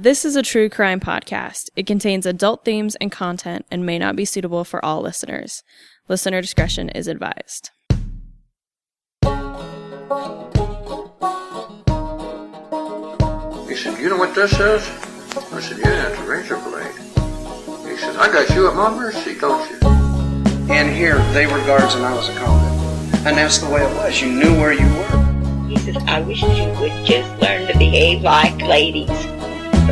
This is a true crime podcast. It contains adult themes and content and may not be suitable for all listeners. Listener discretion is advised. He said, "You know what this is?" I said, "Yeah, it's a razor blade." He said, "I got you at my mercy, don't you?" And here, they were guards and I was a convict. And that's the way it was. You knew where you were. He says, "I wish you would just learn to behave like ladies."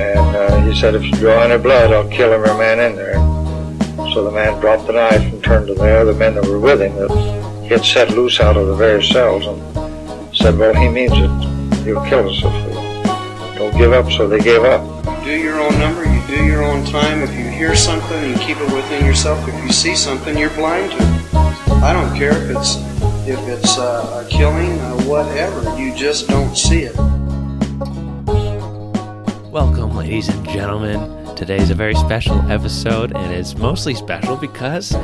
And he said, "If you draw any blood, I'll kill every man in there." So the man dropped the knife and turned to the other men that were with him that he had set loose out of the various cells and said, "Well, he means it. He'll kill us if we don't give up." So they gave up. You do your own number, you do your own time. If you hear something, you keep it within yourself. If you see something, you're blind to it. I don't care if it's a killing or whatever. You just don't see it. Welcome, ladies and gentlemen. Today's a very special episode, and it's mostly special because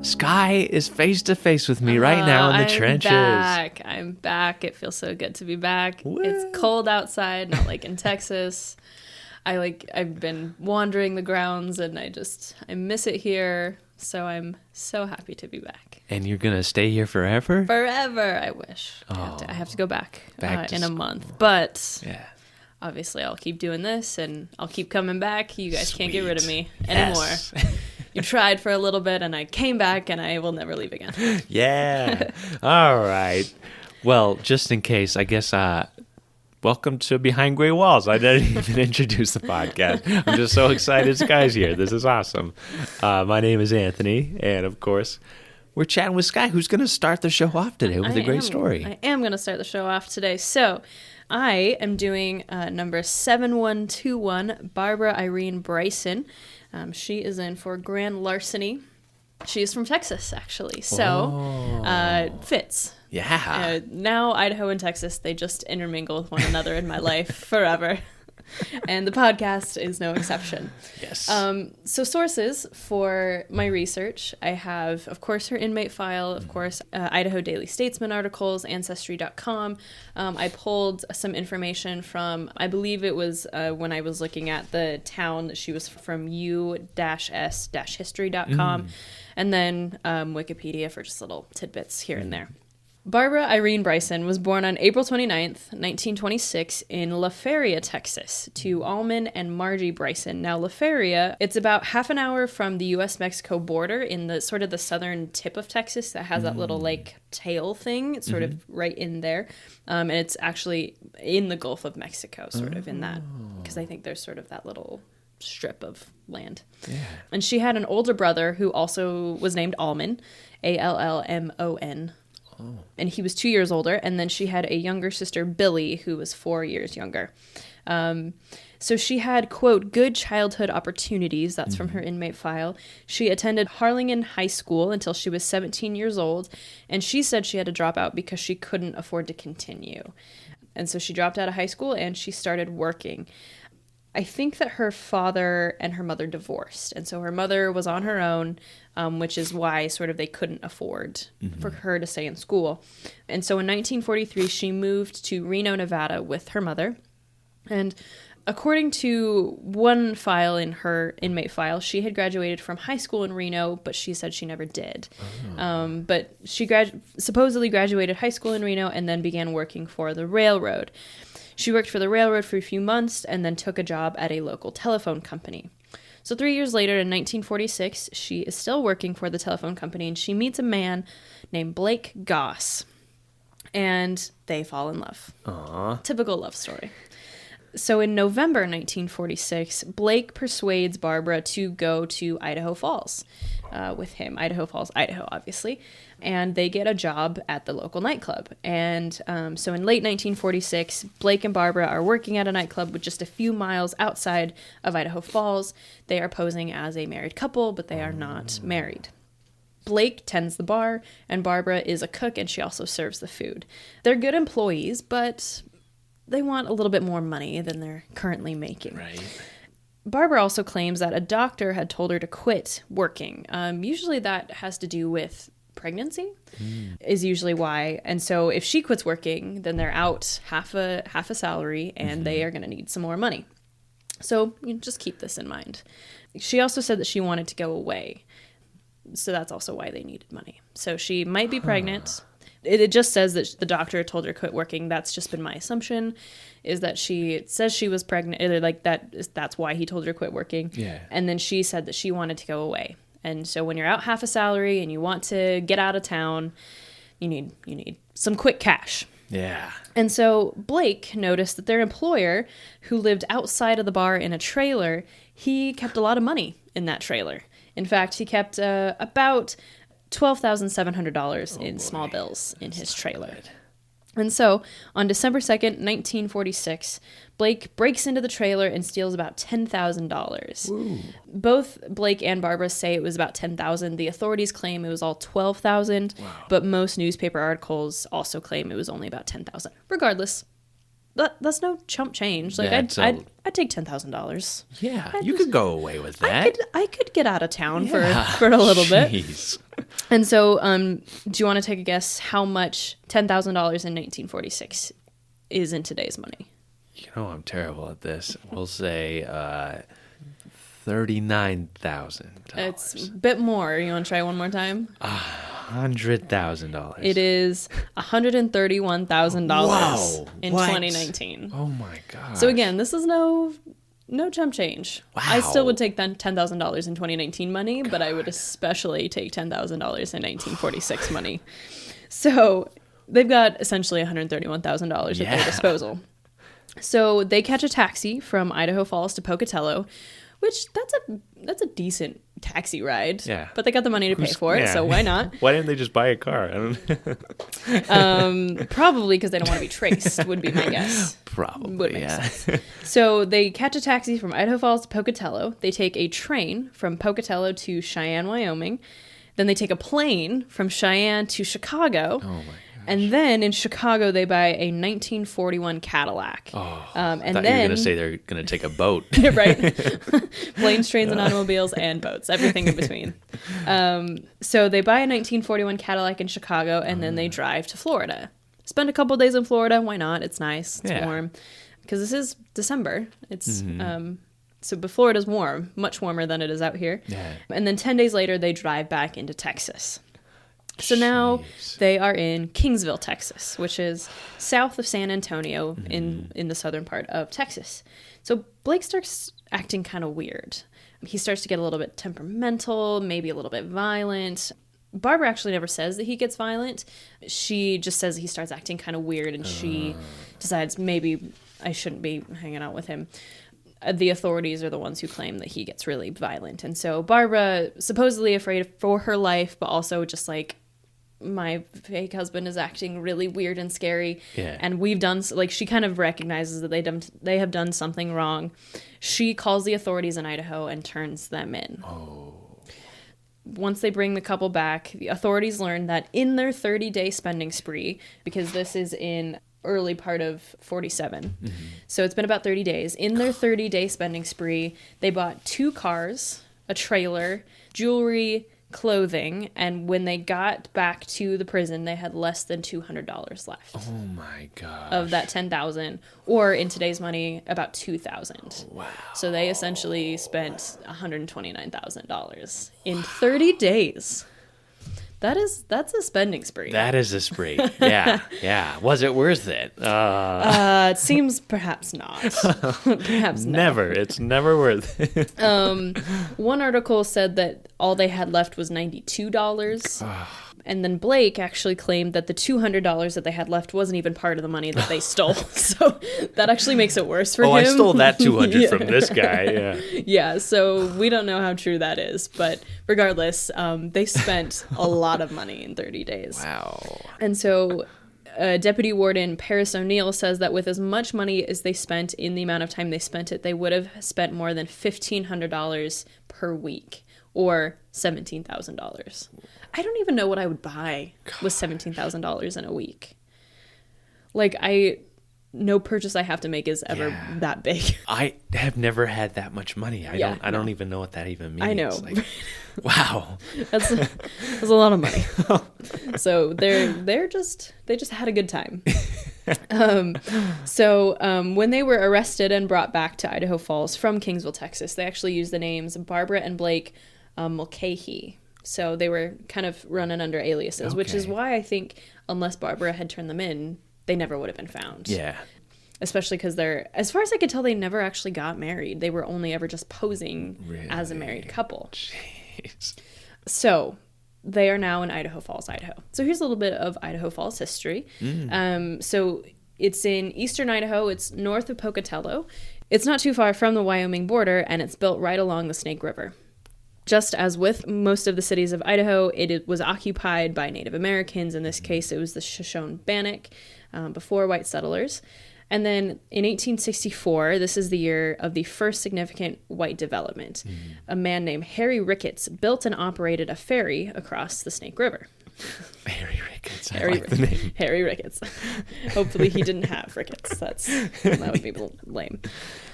Skye is face-to-face with me right now in the trenches. I'm back. It feels so good to be back. Woo. It's cold outside, not like in Texas. I've been wandering the grounds, and I miss it here. So I'm so happy to be back. And you're going to stay here forever? Forever, I wish. Oh. I have to go back to in a school. month. But Yeah. obviously I'll keep doing this, and I'll keep coming back. You guys can't get rid of me Sweet. anymore. Yes. You tried for a little bit, and I came back, and I will never leave again. Yeah. All right. Well, just in case, I guess, welcome to Behind Gray Walls. I didn't even introduce the podcast. I'm just so excited Skye's here. This is awesome. My name is Anthony, and of course, we're chatting with Skye, who's going to start the show off today with a great story. I am going to start the show off today. So I am doing number 7121, Barbara Irene Bryson. She is in for grand larceny. She is from Texas, actually. So fits. Yeah. Now Idaho and Texas, they just intermingle with one another in my life forever. And the podcast is no exception. Yes. So sources for my research, I have, of course, her inmate file, of course, Idaho Daily Statesman articles, Ancestry.com. I pulled some information from, I believe it was when I was looking at the town that she was from, u-s-history.com, and then Wikipedia for just little tidbits here and there. Barbara Irene Bryson was born on April 29th, 1926 in La Feria, Texas, to Almond and Margie Bryson. Now, La Feria, it's about half an hour from the U.S.-Mexico border in the sort of the southern tip of Texas that has that little like tail thing. It's sort of right in there. And it's actually in the Gulf of Mexico, sort of in that, because I think there's sort of that little strip of land. Yeah. And she had an older brother who also was named Almond, Allmon. And he was 2 years older. And then she had a younger sister, Billy, who was 4 years younger. So she had, quote, good childhood opportunities. That's from her inmate file. She attended Harlingen High School until she was 17 years old. And she said she had to drop out because she couldn't afford to continue. And so she dropped out of high school and she started working. I think that her father and her mother divorced. And so her mother was on her own, which is why sort of they couldn't afford for her to stay in school. And so in 1943, she moved to Reno, Nevada with her mother. And according to one file in her inmate file, she had graduated from high school in Reno, but she said she never did. But she supposedly graduated high school in Reno and then began working for the railroad. She worked for the railroad for a few months and then took a job at a local telephone company. So 3 years later, in 1946, she is still working for the telephone company, and she meets a man named Blake Goss, and they fall in love. Aww. Typical love story. So in November 1946, Blake persuades Barbara to go to Idaho Falls with him. Idaho Falls, Idaho, obviously. And they get a job at the local nightclub. And so in late 1946, Blake and Barbara are working at a nightclub with just a few miles outside of Idaho Falls. They are posing as a married couple, but they are not married. Blake tends the bar, and Barbara is a cook, and she also serves the food. They're good employees, but they want a little bit more money than they're currently making. Right. Barbara also claims that a doctor had told her to quit working. Usually that has to do with pregnancy is usually why. And so if she quits working, then they're out half a salary and they are going to need some more money. So just keep this in mind. She also said that she wanted to go away. So that's also why they needed money. So she might be pregnant. It just says that the doctor told her to quit working. That's just been my assumption, is that it says she was pregnant. Either like that's why he told her to quit working. Yeah. And then she said that she wanted to go away. And so when you're out half a salary and you want to get out of town, you need some quick cash. Yeah. And so Blake noticed that their employer, who lived outside of the bar in a trailer, he kept a lot of money in that trailer. In fact, he kept about $12,700 in small bills in his trailer. And so, on December 2nd, 1946, Blake breaks into the trailer and steals about $10,000. Both Blake and Barbara say it was about $10,000. The authorities claim it was all $12,000, but most newspaper articles also claim it was only about $10,000. Regardless, that's no chump change. Like I'd take $10,000. Yeah, you could go away with that. I could get out of town for a little bit. And so, do you want to take a guess how much $10,000 in 1946 is in today's money? I'm terrible at this. We'll say $39,000. It's a bit more. You want to try one more time? $100,000. It is $131,000 in 2019. Oh my god! So again, this is no chump change. Wow. I still would take $10,000 in 2019 money, but I would especially take $10,000 in 1946 money. So they've got essentially $131,000 at their disposal. So they catch a taxi from Idaho Falls to Pocatello, which that's a decent taxi ride. Yeah. But they got the money to pay for it, so why not? Why didn't they just buy a car? Probably because they don't want to be traced, would be my guess. Probably, would make sense. So they catch a taxi from Idaho Falls to Pocatello. They take a train from Pocatello to Cheyenne, Wyoming. Then they take a plane from Cheyenne to Chicago. Oh, my gosh. And then in Chicago, they buy a 1941 Cadillac. Oh, and I thought you were going to say they're going to take a boat. Right. Planes, trains, and automobiles, and boats. Everything in between. So they buy a 1941 Cadillac in Chicago, and then they drive to Florida. Spend a couple days in Florida. Why not? It's nice. It's warm. Because this is December. It's so Florida's warm. Much warmer than it is out here. Yeah. And then 10 days later, they drive back into Texas. So now they are in Kingsville, Texas, which is south of San Antonio in the southern part of Texas. So Blake starts acting kind of weird. He starts to get a little bit temperamental, maybe a little bit violent. Barbara actually never says that he gets violent. She just says he starts acting kind of weird, and she decides maybe I shouldn't be hanging out with him. The authorities are the ones who claim that he gets really violent. And so Barbara, supposedly afraid for her life, but also just like, my fake husband is acting really weird and scary. Yeah. And we've done, like, she kind of recognizes that they have done something wrong. She calls the authorities in Idaho and turns them in. Oh. Once they bring the couple back, the authorities learn that in their 30-day spending spree, because this is in early part of 47. So it's been about 30 days. In their 30-day spending spree, they bought 2 cars, a trailer, jewelry, clothing, and when they got back to the prison, they had less than $200 left. Oh my god! Of that $10,000, or in today's money, about $2,000. Wow! So they essentially spent $129,000 in 30 days. That's a spending spree. That is a spree. Yeah. Was it worth it? It seems perhaps not. Perhaps never. No. It's never worth it. One article said that all they had left was $92. And then Blake actually claimed that the $200 that they had left wasn't even part of the money that they stole. So that actually makes it worse for him. I stole that $200 from this guy. Yeah. Yeah. So we don't know how true that is, but regardless, they spent a lot of money in 30 days. Wow. And so Deputy Warden Paris O'Neil says that with as much money as they spent in the amount of time they spent it, they would have spent more than $1,500 per week, or $17,000. I don't even know what I would buy with $17,000 in a week. Like, no purchase I have to make is ever that big. I have never had that much money. I don't even know what that even means. I know. Like, wow. That's a lot of money. So they just had a good time. When they were arrested and brought back to Idaho Falls from Kingsville, Texas, they actually used the names Barbara and Blake Mulcahy. So they were kind of running under aliases, which is why I think unless Barbara had turned them in, they never would have been found. Yeah. Especially because as far as I could tell, they never actually got married. They were only ever just posing as a married couple. Jeez. So they are now in Idaho Falls, Idaho. So here's a little bit of Idaho Falls history. So it's in eastern Idaho. It's north of Pocatello. It's not too far from the Wyoming border, and it's built right along the Snake River. Just as with most of the cities of Idaho, it was occupied by Native Americans. In this case, it was the Shoshone-Bannock before white settlers. And then in 1864, this is the year of the first significant white development. A man named Harry Ricketts built and operated a ferry across the Snake River. Harry Ricketts. I like the name. Harry Ricketts. Hopefully he didn't have rickets. That would be lame.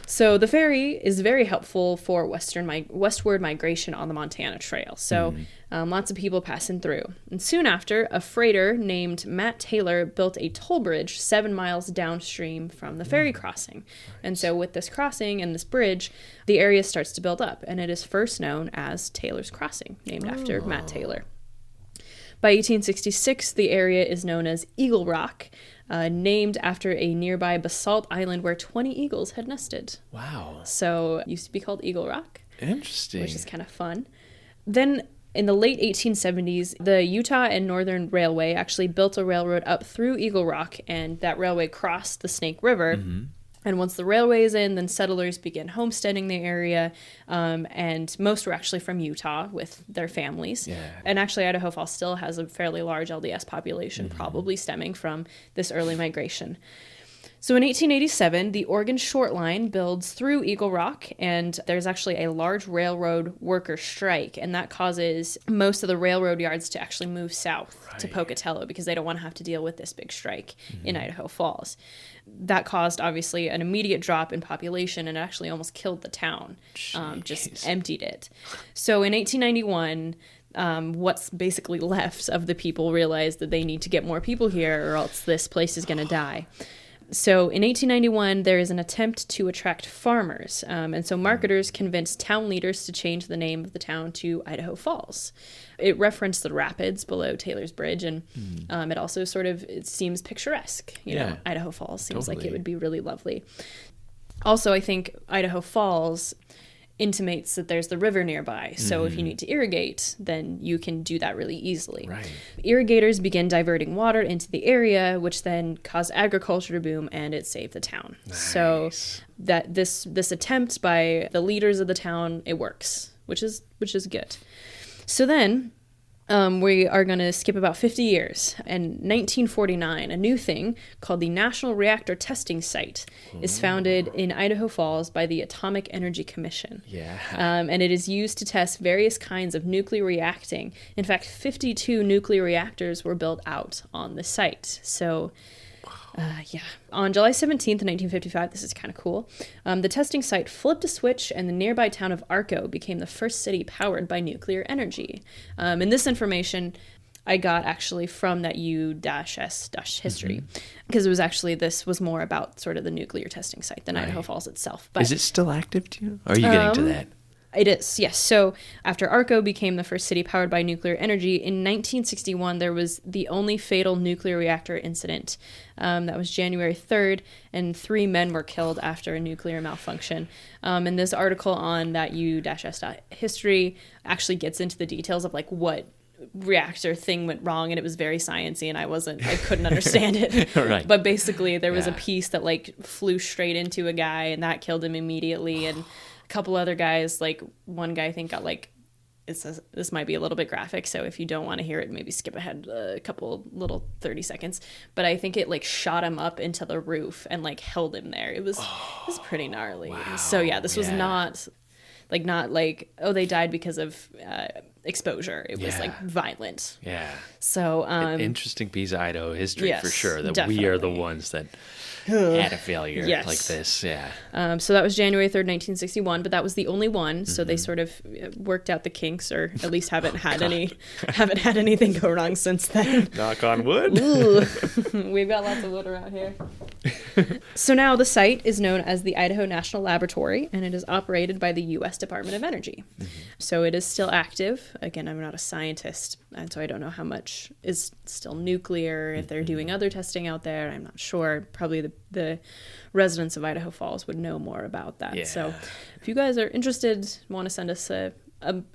So the ferry is very helpful for westward migration on the Montana Trail. So lots of people passing through. And soon after, a freighter named Matt Taylor built a toll bridge 7 miles downstream from the ferry crossing. And so with this crossing and this bridge, the area starts to build up. And it is first known as Taylor's Crossing, named after Matt Taylor. By 1866, the area is known as Eagle Rock, named after a nearby basalt island where 20 eagles had nested. Wow. So it used to be called Eagle Rock. Interesting. Which is kind of fun. Then in the late 1870s, the Utah and Northern Railway actually built a railroad up through Eagle Rock, and that railway crossed the Snake River. And once the railway is in, then settlers began homesteading the area, and most were actually from Utah with their families. Yeah. And actually, Idaho Falls still has a fairly large LDS population, probably stemming from this early migration. So in 1887, the Oregon Short Line builds through Eagle Rock, and there's actually a large railroad worker strike, and that causes most of the railroad yards to actually move south to Pocatello because they don't want to have to deal with this big strike in Idaho Falls. That caused, obviously, an immediate drop in population and actually almost killed the town, just emptied it. So in 1891... what's basically left of the people realized that they need to get more people here or else this place is going to die. So in 1891, there is an attempt to attract farmers. And so marketers convinced town leaders to change the name of the town to Idaho Falls. It referenced the rapids below Taylor's Bridge, and it also it seems picturesque. You know, Idaho Falls seems like it would be really lovely. Also, I think Idaho Falls intimates that there's the river nearby. So if you need to irrigate, then you can do that really easily. Right. Irrigators began diverting water into the area, which then caused agriculture to boom, and it saved the town. Nice. So that this attempt by the leaders of the town, it works, which is good. So then we are going to skip about 50 years. In 1949, a new thing called the National Reactor Testing Site is founded in Idaho Falls by the Atomic Energy Commission. Yeah. And it is used to test various kinds of nuclear reacting. In fact, 52 nuclear reactors were built out on the site. So... On July 17th, 1955, this is kind of cool, the testing site flipped a switch and the nearby town of Arco became the first city powered by nuclear energy. And this information I got actually from that U-S history, because it was actually, this was more about sort of the nuclear testing site than Idaho Falls itself. But is it still active to you? Or are you getting to that? It is, yes. So after Arco became the first city powered by nuclear energy, in 1961, there was the only fatal nuclear reactor incident. That was January 3rd, and 3 men were killed after a nuclear malfunction. And this article on that U-S history actually gets into the details of like what reactor thing went wrong, and it was very sciencey, and I couldn't understand it. Right. But basically there was a piece that like flew straight into a guy, and that killed him immediately, and couple other guys, like one guy I think got like, this might be a little bit graphic, so if you don't want to hear it, maybe skip ahead a couple little 30 seconds, but I think it like shot him up into the roof and like held him there. It was pretty gnarly. Wow. So yeah, this was not like oh, they died because of exposure. It was like violent. Yeah. So interesting piece of Idaho history for sure. That definitely. we are the ones that had a failure like this. Yeah. So that was January 3rd, 1961, but that was the only one. So they sort of worked out the kinks, or at least haven't had anything go wrong since then. Knock on wood. Ooh. We've got lots of wood around here. So now the site is known as the Idaho National Laboratory, and it is operated by the U.S. Department of Energy. So it is still active. Again, I'm not a scientist, and so I don't know how much is still nuclear, if they're doing other testing out there. I'm not sure. Probably the residents of Idaho Falls would know more about that. Yeah. So if you guys are interested, want to send us an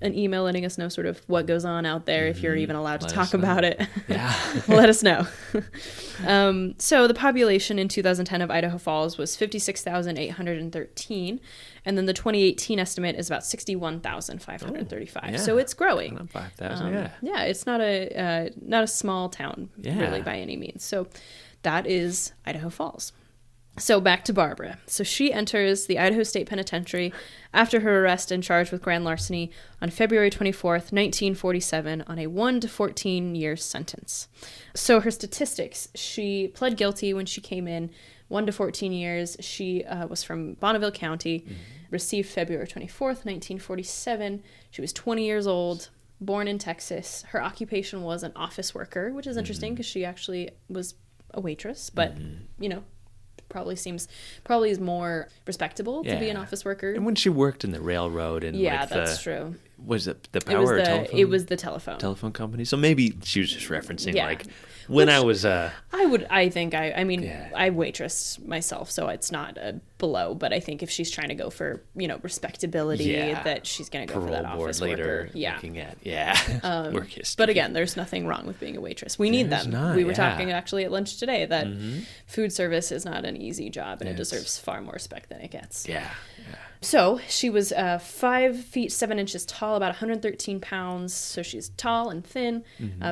email letting us know sort of what goes on out there, if you're even allowed to talk about it. Yeah. Let us know. So the population in 2010 of Idaho Falls was 56,813, and then the 2018 estimate is about 61,535. So it's growing. 5,000. Yeah, it's not a small town really by any means. So that is Idaho Falls. So back to Barbara. So she enters the Idaho State Penitentiary after her arrest and charged with grand larceny on February 24th, 1947, on a 1 to 14 year sentence. So her statistics, she pled guilty when she came in, 1 to 14 years. She was from Bonneville County, received February 24th, 1947. She was 20 years old, born in Texas. Her occupation was an office worker, which is interesting because she actually was a waitress, but, you know, probably is more respectable to be an office worker. And when she worked in the railroad and that's true. Was it the power or telephone? It was the telephone company. So maybe she was just referencing like when I was I waitressed myself, so it's not a below, but I think if she's trying to go for, you know, respectability, that she's going to go for that office later worker. Looking at work history. But again, there's nothing wrong with being a waitress. We need them. We were talking actually at lunch today that food service is not an easy job, and it deserves far more respect than it gets. Yeah. So she was 5 feet 7 inches tall, about 113 pounds. So she's tall and thin,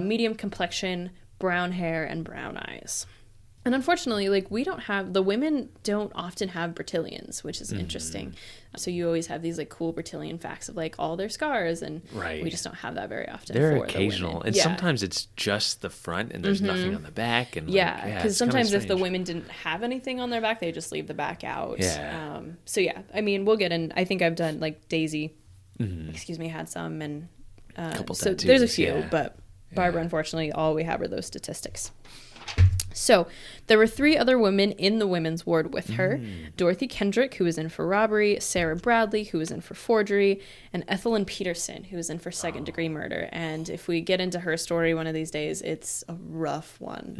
medium complexion, brown hair, and brown eyes. And unfortunately, like, the women don't often have Bertillons, which is interesting. So you always have these like cool Bertillon facts of like all their scars, and we just don't have that very often. They're for occasional, the women. and sometimes it's just the front, and there's nothing on the back. And because sometimes if the women didn't have anything on their back, they just leave the back out. So I mean, we'll get in. I think I've done like Daisy, had some, and couple so tattoos, there's a few, but Barbara, unfortunately, all we have are those statistics. So there were 3 other women in the women's ward with her. Dorothy Kendrick, who was in for robbery, Sarah Bradley, who was in for forgery, and Ethelyn Peterson, who was in for second-degree murder. And if we get into her story one of these days, it's a rough one.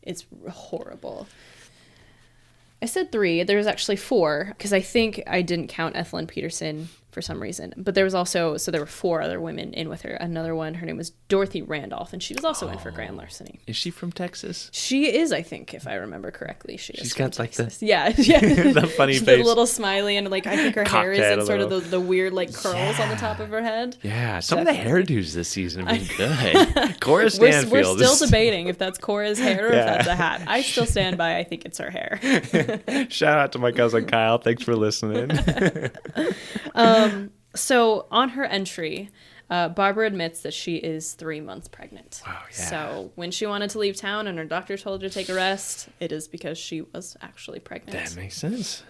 It's horrible. I said 3. There was actually 4, because I think I didn't count Ethelyn Peterson for some reason. But there was also, so there were 4 other women in with her. Another one, her name was Dorothy Randolph, and she was also in for grand larceny. Is she from Texas? She is, I think, if I remember correctly. She's got like the the funny face, face, a little smiley, and like I think her hair is in sort of the weird like curls on the top of her head. Yeah, some of the hairdos this season have been good. Cora Stanfield. We're still debating if that's Cora's hair or if that's a hat. I still stand by. I think it's her hair. Shout out to my cousin Kyle. Thanks for listening. So on her entry, Barbara admits that she is 3 months pregnant. Wow, yeah. So when she wanted to leave town and her doctor told her to take a rest, it is because she was actually pregnant. That makes sense.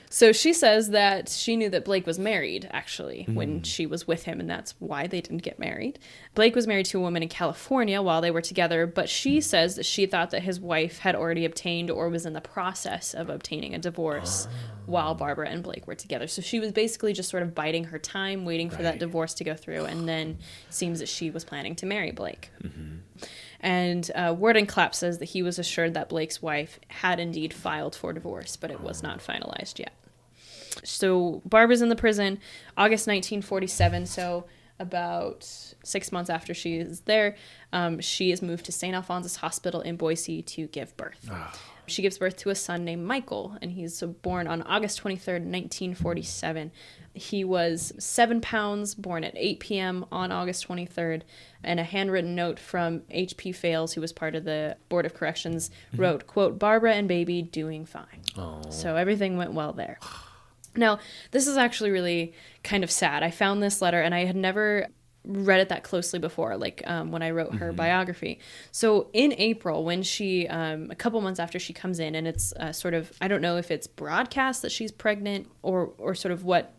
So she says that she knew that Blake was married, actually, when she was with him, and that's why they didn't get married. Blake was married to a woman in California while they were together, but she says that she thought that his wife had already obtained or was in the process of obtaining a divorce while Barbara and Blake were together. So she was basically just sort of biding her time, waiting for that divorce to go through, and then it seems that she was planning to marry Blake. And Warden Clapp says that he was assured that Blake's wife had indeed filed for divorce, but it was not finalized yet. So Barbara's in the prison, August 1947, so about 6 months after she is there, she is moved to St. Alphonsus Hospital in Boise to give birth. She gives birth to a son named Michael, and he's born on August 23rd, 1947. He was 7 pounds, born at 8 p.m. on August 23rd, and a handwritten note from H.P. Fales, who was part of the Board of Corrections, wrote, quote, "Barbara and baby doing fine." So everything went well there. Now, this is actually really kind of sad. I found this letter, and I had never read it that closely before, like when I wrote her biography. So in April, when she, a couple months after she comes in, and it's sort of, I don't know if it's broadcast that she's pregnant or sort of what,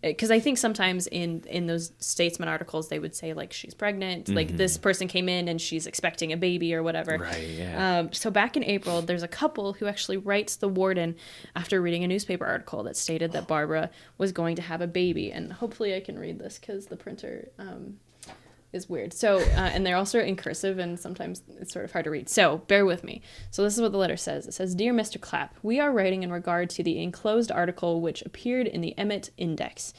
because I think sometimes in those Statesman articles, they would say, like, she's pregnant, like, this person came in and she's expecting a baby or whatever. Right, yeah. So back in April, there's a couple who actually writes the warden after reading a newspaper article that stated that Barbara was going to have a baby. And hopefully I can read this because the printer is weird. So, and they're also in cursive, and sometimes it's sort of hard to read. So bear with me. So this is what the letter says. It says, "Dear Mr. Clapp, we are writing in regard to the enclosed article which appeared in the Emmett Index.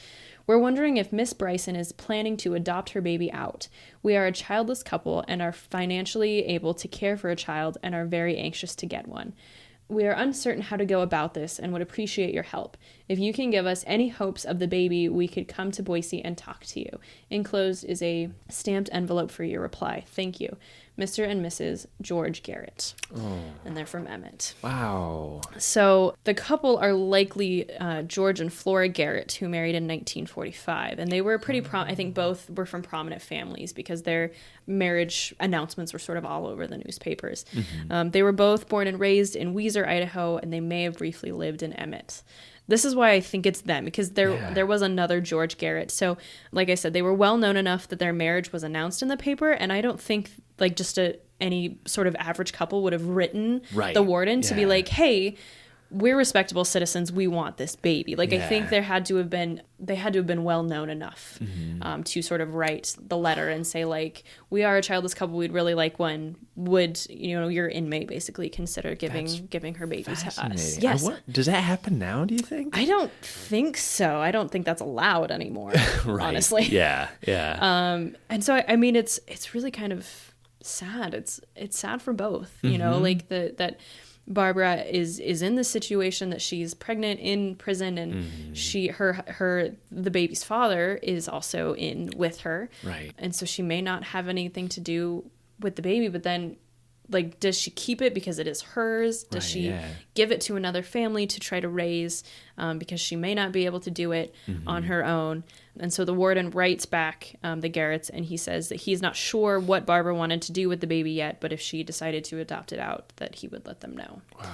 We're wondering if Miss Bryson is planning to adopt her baby out. We are a childless couple and are financially able to care for a child and are very anxious to get one. We are uncertain how to go about this and would appreciate your help. If you can give us any hopes of the baby, we could come to Boise and talk to you. Enclosed is a stamped envelope for your reply. Thank you. Mr. and Mrs. George Garrett." Oh. And they're from Emmett. Wow. So the couple are likely George and Flora Garrett, who married in 1945. And they were pretty, I think both were from prominent families because their marriage announcements were sort of all over the newspapers. They were both born and raised in Weiser, Idaho, and they may have briefly lived in Emmett. This is why I think it's them, because there was another George Garrett. So, like I said, they were well known enough that their marriage was announced in the paper, and I don't think like just any sort of average couple would have written the warden to be like, "Hey, we're respectable citizens. We want this baby." Like, I think they had to have been well known enough to sort of write the letter and say, like, "We are a childless couple. We'd really like one. Would your inmate basically consider giving her baby to us?" Yes. Does that happen now, do you think? I don't think so. I don't think that's allowed anymore. Right. Honestly. Yeah. And so I mean, it's really kind of sad. It's sad for both. Like that Barbara is in the situation that she's pregnant in prison, and the baby's father is also in with her. Right. And so she may not have anything to do with the baby, but then, like, does she keep it because it is hers? Does she give it to another family to try to raise because she may not be able to do it on her own? And so the warden writes back the Garretts, and he says that he's not sure what Barbara wanted to do with the baby yet, but if she decided to adopt it out, that he would let them know. Wow.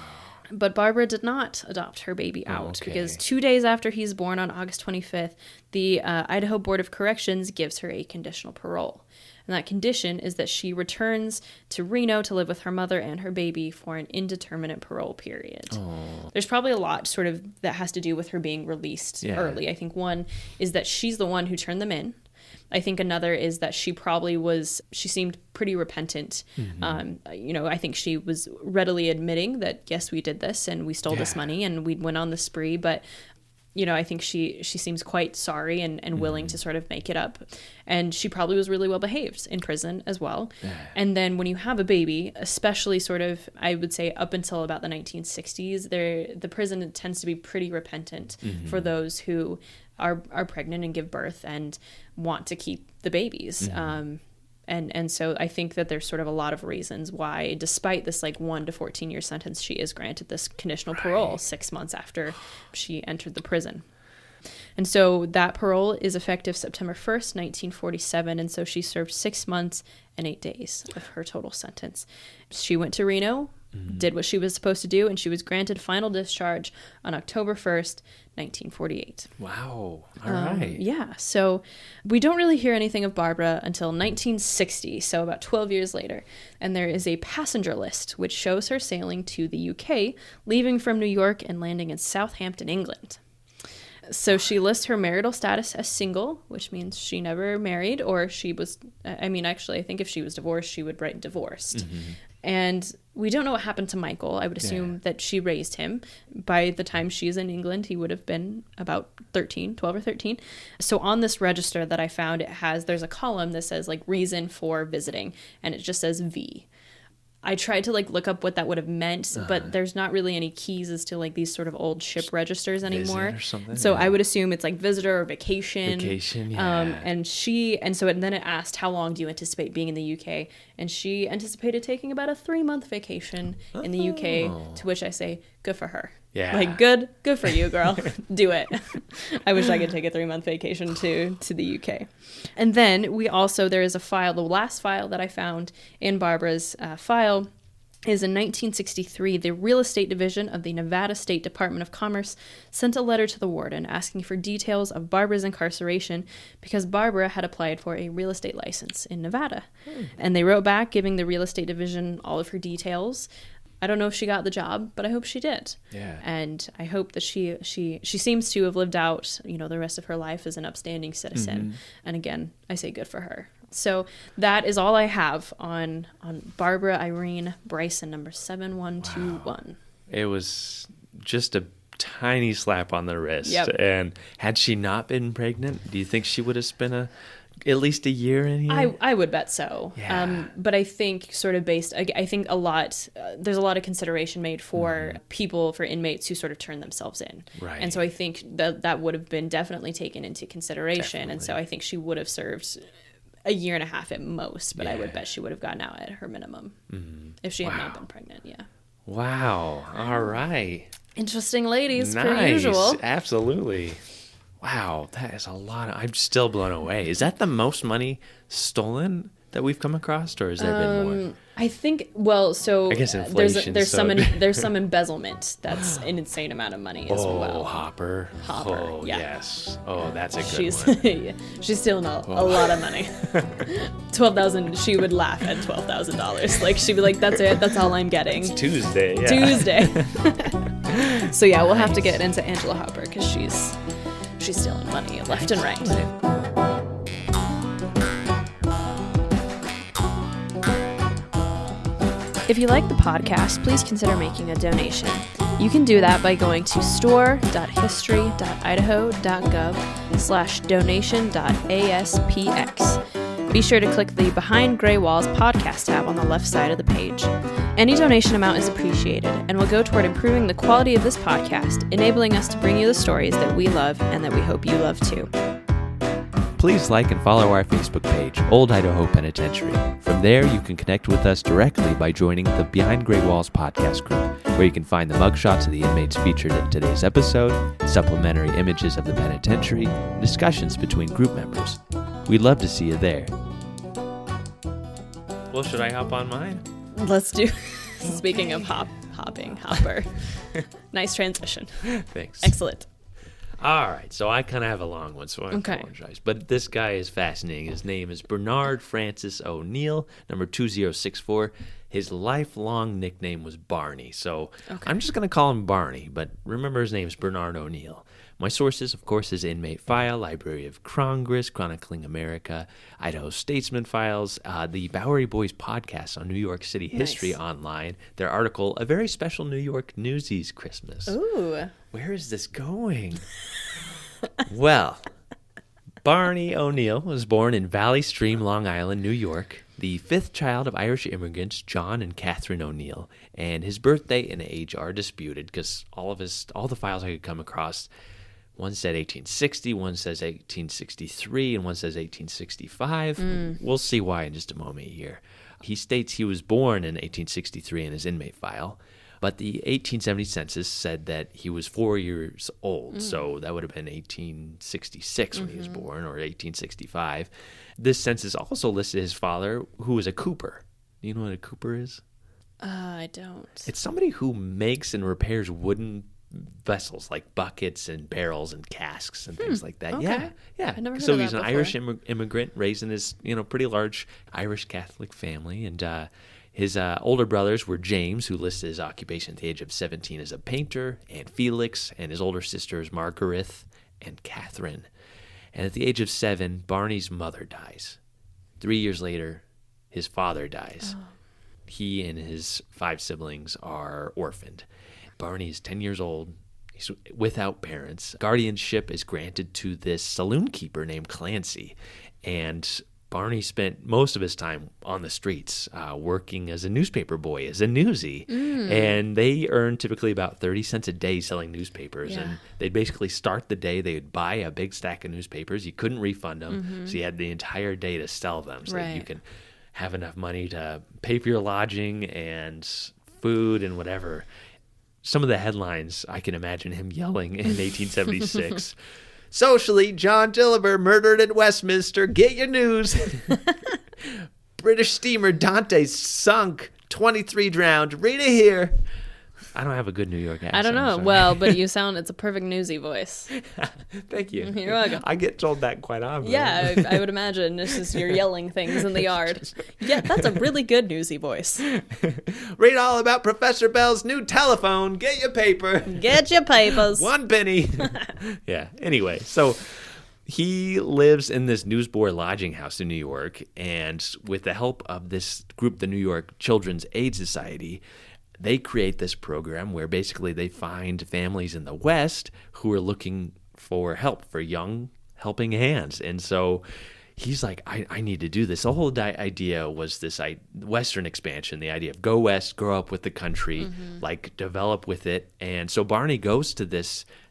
But Barbara did not adopt her baby out because 2 days after he's born on August 25th, the Idaho Board of Corrections gives her a conditional parole. And that condition is that she returns to Reno to live with her mother and her baby for an indeterminate parole period. Oh. There's probably a lot sort of that has to do with her being released early. I think one is that she's the one who turned them in. I think another is that she seemed pretty repentant. I think she was readily admitting that, yes, we did this and we stole this money and we went on the spree, but I think she seems quite sorry and willing to sort of make it up. And she probably was really well behaved in prison as well. Yeah. And then when you have a baby, especially sort of, I would say up until about the 1960s, the prison tends to be pretty repentant for those who are pregnant and give birth and want to keep the babies. And so I think that there's sort of a lot of reasons why, despite this like 1 to 14 year sentence, she is granted this conditional parole 6 months after she entered the prison. And so that parole is effective September 1st, 1947. And so she served 6 months and 8 days of her total sentence. She went to Reno, did what she was supposed to do, and she was granted final discharge on October 1st, 1948. Wow. All right. Yeah. So we don't really hear anything of Barbara until 1960, so about 12 years later. And there is a passenger list which shows her sailing to the UK, leaving from New York and landing in Southampton, England. So she lists her marital status as single, which means she never married, or she was, I think if she was divorced, she would write divorced. And we don't know what happened to Michael. I would assume that she raised him. By the time she's in England, he would have been about 12 or 13. So on this register that I found, there's a column that says like reason for visiting, and it just says V. I tried to like look up what that would have meant, but there's not really any keys as to like these sort of old ship registers anymore. Or something, so I would assume it's like visitor or vacation. Yeah. And then it asked, how long do you anticipate being in the UK? And she anticipated taking about a 3-month vacation in the UK, to which I say, good for her. Yeah. Like, good for you, girl. Do it. I wish I could take a 3-month vacation to the UK. And then there is a file, the last file that I found in Barbara's file is in 1963, the Real Estate Division of the Nevada State Department of Commerce sent a letter to the warden asking for details of Barbara's incarceration because Barbara had applied for a real estate license in Nevada. And they wrote back giving the Real Estate Division all of her details. I don't know if she got the job, but I hope she did. Yeah. And I hope that she seems to have lived out, the rest of her life as an upstanding citizen. And again, I say good for her. So that is all I have on Barbara Irene Bryson, number 7121. Wow. It was just a tiny slap on the wrist. Yep. And had she not been pregnant, do you think she would have spent at least a year in here? I would bet so. Yeah. But I think sort of there's a lot of consideration made for for inmates who sort of turn themselves in. Right. And so I think that would have been definitely taken into consideration. Definitely. And so I think she would have served a year and a half at most, but I would bet she would have gotten out at her minimum if she had not been pregnant. Yeah. Wow. All right. Interesting ladies, Nice. per usual. Absolutely. Wow, that is a lot. I'm still blown away. Is that the most money stolen that we've come across, or has there been more? I think. Well, so I guess inflation. there's some embezzlement. That's an insane amount of money as well. Hopper. Oh, yeah. Yes. Oh, that's a good one. She's stealing a lot of money. $12,000. She would laugh at $12,000. Like she'd be like, "That's it. That's all I'm getting." It's Tuesday. Yeah. Tuesday. So yeah, we'll have to get into Angela Hopper because she's stealing money left and right. If you like the podcast, please consider making a donation. You can do that by going to store.history.idaho.gov/donation.aspx. Be sure to click the Behind Gray Walls podcast tab on the left side of the page. Any donation amount is appreciated and will go toward improving the quality of this podcast, enabling us to bring you the stories that we love and that we hope you love too. Please like and follow our Facebook page, Old Idaho Penitentiary. From there, you can connect with us directly by joining the Behind Gray Walls podcast group, where you can find the mugshots of the inmates featured in today's episode, supplementary images of the penitentiary, and discussions between group members. We'd love to see you there. Well, should I hop on mine? Let's do. Speaking of Hopper. Nice transition. Thanks. Excellent. All right, so I kind of have a long one, so I apologize. But this guy is fascinating. His name is Bernard Francis O'Neil, number 2064. His lifelong nickname was Barney, so I'm just going to call him Barney, but remember his name is Bernard O'Neil. My sources, of course, is Inmate File, Library of Congress, Chronicling America, Idaho Statesman Files, the Bowery Boys podcast on New York City history online, their article, A Very Special New York Newsies Christmas. Ooh. Where is this going? Well, Barney O'Neil was born in Valley Stream, Long Island, New York, the fifth child of Irish immigrants John and Catherine O'Neil, and his birthday and age are disputed because all the files I could come across, one said 1860, one says 1863, and one says 1865. We'll see why in just a moment here. He states he was born in 1863 in his inmate file, but the 1870 census said that he was 4 years old, so that would have been 1866 when he was born, or 1865. This census also listed his father, who was a cooper. Do you know what a cooper is? I don't. It's somebody who makes and repairs wooden vessels like buckets and barrels and casks and things like that. Okay. Yeah. I've never heard so of he's that an before. Irish immigrant raised in his pretty large Irish Catholic family, and his older brothers were James, who listed his occupation at the age of 17 as a painter, and Felix, and his older sisters Margaret and Catherine. And at the age of 7, Barney's mother dies. 3 years later, his father dies. He and his 5 siblings are orphaned. Barney is 10 years old. He's without parents. Guardianship is granted to this saloon keeper named Clancy. And Barney spent most of his time on the streets working as a newspaper boy, as a newsie. And they earned typically about 30 cents a day selling newspapers. Yeah. And they'd basically start the day, they would buy a big stack of newspapers. You couldn't refund them. So you had the entire day to sell them so that you can have enough money to pay for your lodging and food and whatever. some of the headlines, I can imagine him yelling in 1876. Socially, John Dilliver murdered at Westminster. Get your news. British steamer Dante sunk. 23 drowned. Read it here. I don't have a good New York accent. I don't know. Well, but it's a perfect newsy voice. Thank you. You're welcome. I get told that quite often. Yeah, I would imagine this is you're yelling things in the yard. Yeah, that's a really good newsy voice. Read all about Professor Bell's new telephone. Get your paper. Get your papers. 1 penny. Yeah. Anyway, so he lives in this newsboy lodging house in New York, and with the help of this group, the New York Children's Aid Society, they create this program where basically they find families in the West who are looking for help, for young helping hands. And so he's like, I need to do this. The whole idea was this Western expansion, the idea of go West, grow up with the country, like develop with it. And so Barney goes to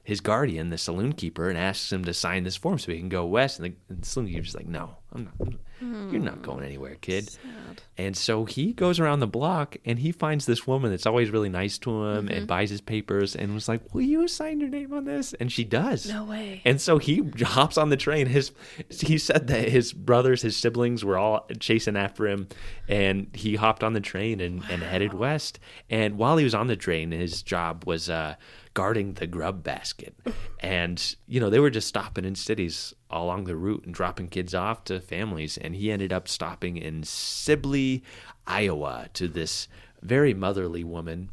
his guardian, the saloon keeper, and asks him to sign this form so he can go West. And the saloon keeper's like, no, I'm not. You're not going anywhere, kid. Sad. And so he goes around the block and he finds this woman that's always really nice to him and buys his papers and was like, will you sign your name on this? And she does. No way. And so he hops on the train. He said that his brothers, his siblings were all chasing after him, and he hopped on the train and headed west. And while he was on the train, his job was guarding the grub basket. And, they were just stopping in cities all along the route and dropping kids off to families. And he ended up stopping in Sibley, Iowa, to this very motherly woman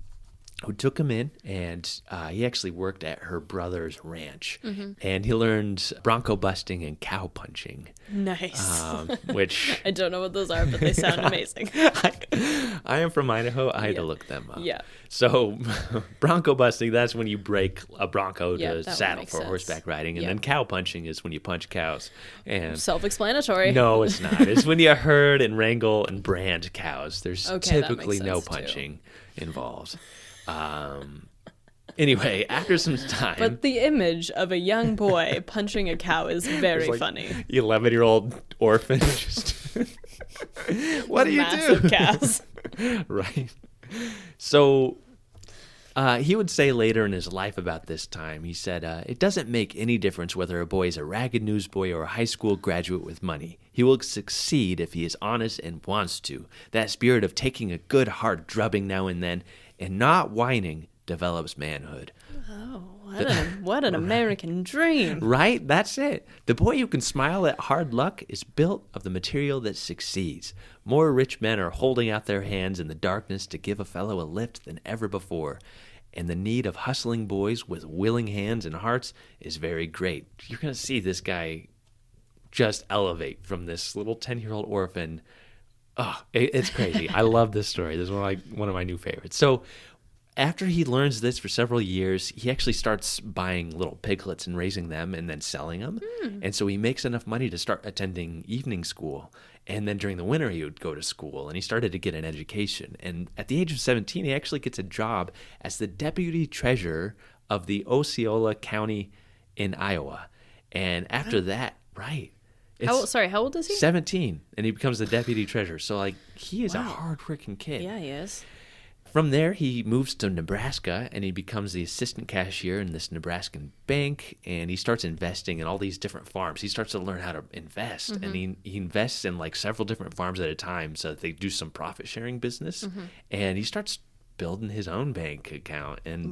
who took him in, and he actually worked at her brother's ranch. And he learned bronco busting and cow punching. Nice. Which I don't know what those are, but they sound amazing. I am from Idaho. I had to look them up. Yeah. So bronco busting, that's when you break a bronco to that saddle makes for sense. horseback riding. And Yeah. then cow punching is when you punch cows. And Self-explanatory. no, it's not. It's when you herd and wrangle and brand cows. There's Okay, that typically makes no sense, too. punching involved. Anyway, after some time, But the image of a young boy punching a cow is very like, funny. 11-year-old orphan just what do you Massive do? cows. Right. So he would say later in his life about this time, he said, it doesn't make any difference whether a boy is a ragged newsboy or a high school graduate with money. He will succeed if he is honest and wants to. That spirit of taking a good hard drubbing now and then and not whining develops manhood. Oh, what an American dream. Right? That's it. The boy who can smile at hard luck is built of the material that succeeds. More rich men are holding out their hands in the darkness to give a fellow a lift than ever before. And the need of hustling boys with willing hands and hearts is very great. You're going to see this guy just elevate from this little 10-year-old orphan. Oh, it's crazy. I love this story. This is one of my new favorites. So after he learns this for several years, he actually starts buying little piglets and raising them and then selling them. And so he makes enough money to start attending evening school. And then during the winter, he would go to school, and he started to get an education. And at the age of 17, he actually gets a job as the deputy treasurer of the Osceola County in Iowa. And after that, right. How old is he? 17, and he becomes the deputy treasurer. So, he is a hard-working kid. Yeah, he is. From there, he moves to Nebraska, and he becomes the assistant cashier in this Nebraskan bank, and he starts investing in all these different farms. He starts to learn how to invest, and he invests in several different farms at a time so that they do some profit-sharing business, and he starts building his own bank account. And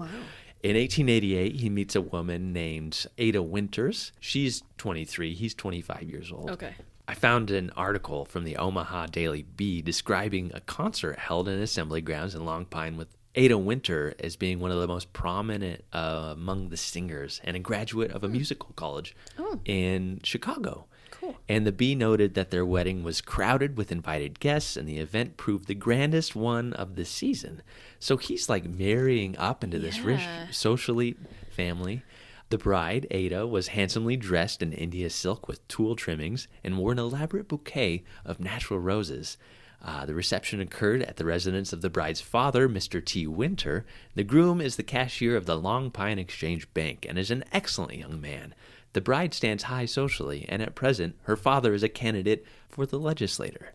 in 1888, he meets a woman named Ada Winters. She's 23. He's 25 years old. Okay. I found an article from the Omaha Daily Bee describing a concert held in Assembly Grounds in Long Pine with Ada Winter as being one of the most prominent among the singers and a graduate of a musical college in Chicago. Cool. And the Bee noted that their wedding was crowded with invited guests, and the event proved the grandest one of the season. So he's marrying up into this rich socialite family. The bride, Ada, was handsomely dressed in India silk with tulle trimmings and wore an elaborate bouquet of natural roses. The reception occurred at the residence of the bride's father, Mr. T. Winter. The groom is the cashier of the Long Pine Exchange Bank and is an excellent young man. The bride stands high socially, and at present, her father is a candidate for the legislature.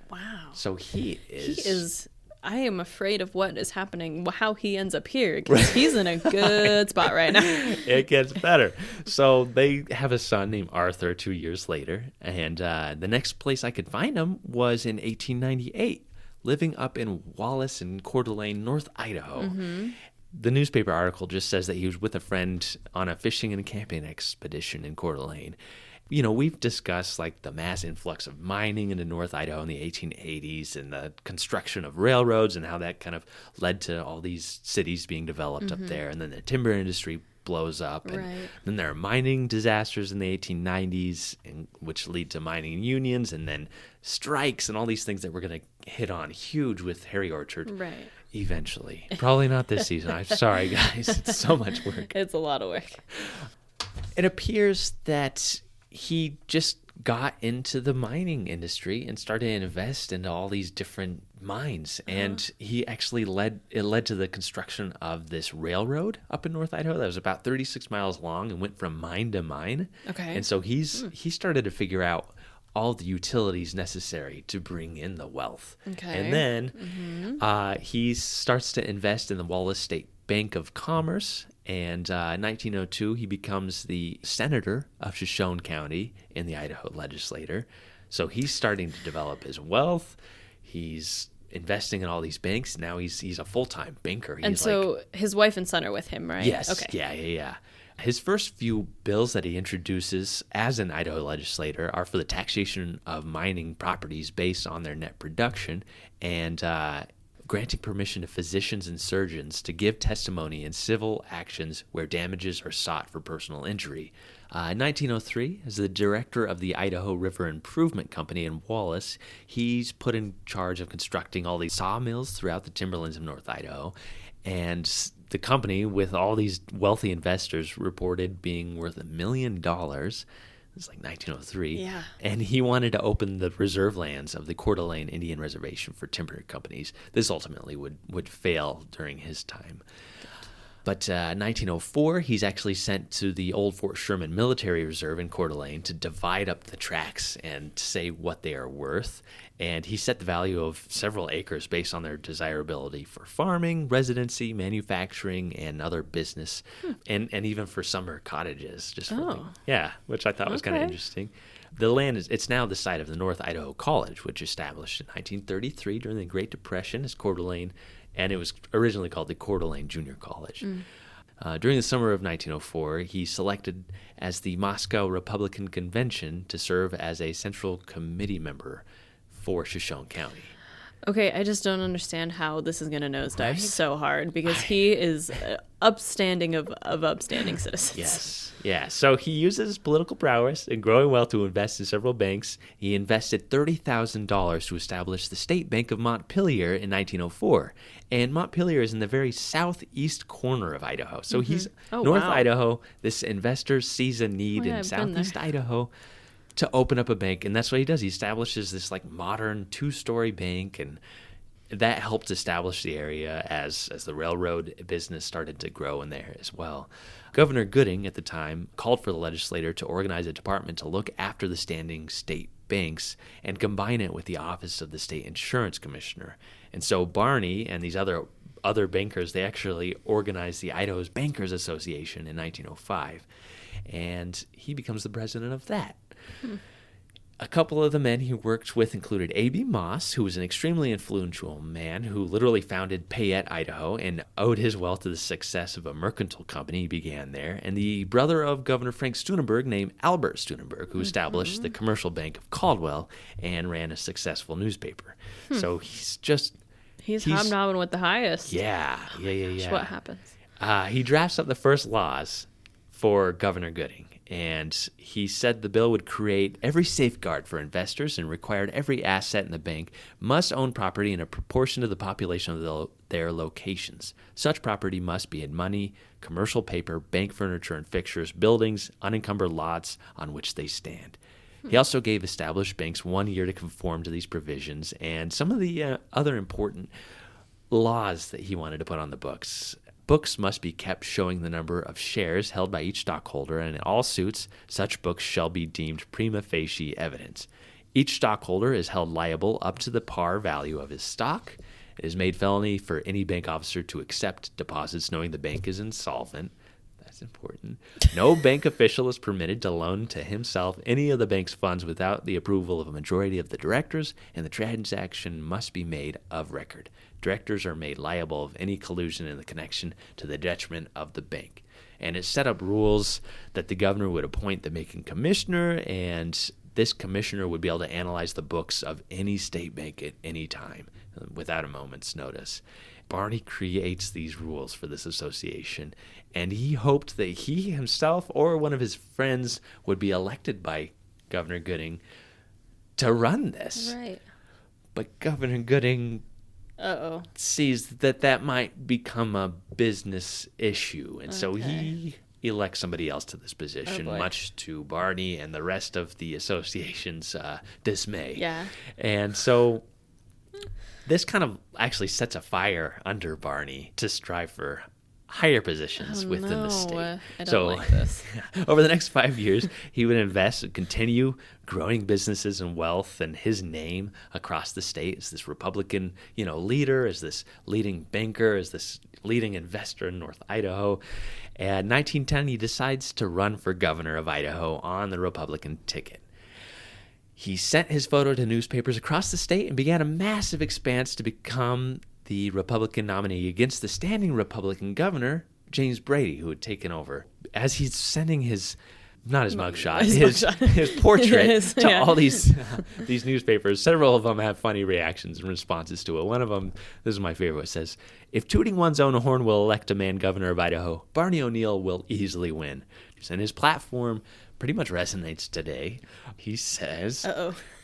Wow. So he is I am afraid of what is happening, how he ends up here, because he's in a good spot right now. It gets better. So they have a son named Arthur 2 years later, and the next place I could find him was in 1898, living up in Wallace and Coeur d'Alene, North Idaho. Mm-hmm. The newspaper article just says that he was with a friend on a fishing and camping expedition in Coeur d'Alene. You know, we've discussed like the mass influx of mining into North Idaho in the 1880s and the construction of railroads and how that kind of led to all these cities being developed up there. And then the timber industry blows up. And then there are mining disasters in the 1890s, which lead to mining unions and then strikes and all these things that we're going to hit on huge with Harry Orchard. Right. Eventually. Probably not this season. I'm sorry, guys. It's so much work. It's a lot of work. It appears that he just got into the mining industry and started to invest into all these different mines. And he actually led to the construction of this railroad up in North Idaho that was about 36 miles long and went from mine to mine. Okay. And so he started to figure out all the utilities necessary to bring in the wealth. Okay. And then he starts to invest in the Wallace State Bank of Commerce. And in 1902, he becomes the senator of Shoshone County in the Idaho legislature. So he's starting to develop his wealth. He's investing in all these banks. Now he's a full-time banker. And he's so his wife and son are with him, right? Yes. Okay. Yeah. His first few bills that he introduces as an Idaho legislator are for the taxation of mining properties based on their net production and granting permission to physicians and surgeons to give testimony in civil actions where damages are sought for personal injury. In 1903, as the director of the Idaho River Improvement Company in Wallace, he's put in charge of constructing all these sawmills throughout the timberlands of North Idaho. And the company, with all these wealthy investors, reported being worth $1 million. It's like 1903. Yeah. And he wanted to open the reserve lands of the Coeur d'Alene Indian Reservation for timber companies. This ultimately would fail during his time. But in 1904, he's actually sent to the old Fort Sherman Military Reserve in Coeur d'Alene to divide up the tracts and say what they are worth. And he set the value of several acres based on their desirability for farming, residency, manufacturing, and other business, and even for summer cottages. Which I thought was kind of interesting. The land it's now the site of the North Idaho College, which established in 1933 during the Great Depression as Coeur d'Alene, and it was originally called the Coeur d'Alene Junior College. During the summer of 1904, he selected as the Moscow Republican Convention to serve as a Central Committee member for Shoshone County. Okay, I just don't understand how this is going to nosedive so hard because he is upstanding of upstanding citizens. Yes. Yeah. So he uses political prowess and growing wealth to invest in several banks. He invested $30,000 to establish the State Bank of Montpelier in 1904. And Montpelier is in the very southeast corner of Idaho. So he's North Idaho. This investor sees a need in southeast Idaho to open up a bank, and that's what he does. He establishes this like modern 2-story bank, and that helped establish the area as the railroad business started to grow in there as well. Governor Gooding at the time called for the legislature to organize a department to look after the standing state banks and combine it with the office of the state insurance commissioner. And so Barney and these other bankers, they actually organized the Idaho's Bankers Association in 1905, and he becomes the president of that. A couple of the men he worked with included A.B. Moss, who was an extremely influential man who literally founded Payette, Idaho, and owed his wealth to the success of a mercantile company he began there, and the brother of Governor Frank Steunenberg named Albert Steunenberg, who established the Commercial Bank of Caldwell and ran a successful newspaper. So he's hobnobbing with the highest. Yeah. What happens? He drafts up the first laws for Governor Gooding, and he said the bill would create every safeguard for investors and required every asset in the bank must own property in a proportion to the population of their locations. Such property must be in money, commercial paper, bank furniture and fixtures, buildings, unencumbered lots on which they stand. He also gave established banks 1 year to conform to these provisions and some of the other important laws that he wanted to put on the books. Books must be kept showing the number of shares held by each stockholder, and in all suits, such books shall be deemed prima facie evidence. Each stockholder is held liable up to the par value of his stock, It is made felony for any bank officer to accept deposits knowing the bank is insolvent. That's important. No bank official is permitted to loan to himself any of the bank's funds without the approval of a majority of the directors, and the transaction must be made of record. Directors are made liable of any collusion in the connection to the detriment of the bank. And it set up rules that the governor would appoint the banking commissioner, and this commissioner would be able to analyze the books of any state bank at any time without a moment's notice. Barney creates these rules for this association, and he hoped that he himself or one of his friends would be elected by Governor Gooding to run this. Right. But Governor Gooding sees that might become a business issue, and so he elects somebody else to this position, much to Barney and the rest of the association's dismay. Yeah. And so this kind of actually sets a fire under Barney to strive for higher positions within the state. I don't like this. Over the next 5 years, he would invest and continue growing businesses and wealth and his name across the state as this Republican, leader, as this leading banker, as this leading investor in North Idaho. And in 1910, he decides to run for governor of Idaho on the Republican ticket. He sent his photo to newspapers across the state and began a massive expanse to become the Republican nominee against the standing Republican governor, James Brady, who had taken over. As he's sending his mugshot, his portrait to all these newspapers, several of them have funny reactions and responses to it. One of them, this is my favorite, says, "If tooting one's own horn will elect a man governor of Idaho, Barney O'Neil will easily win." And his platform pretty much resonates today. He says,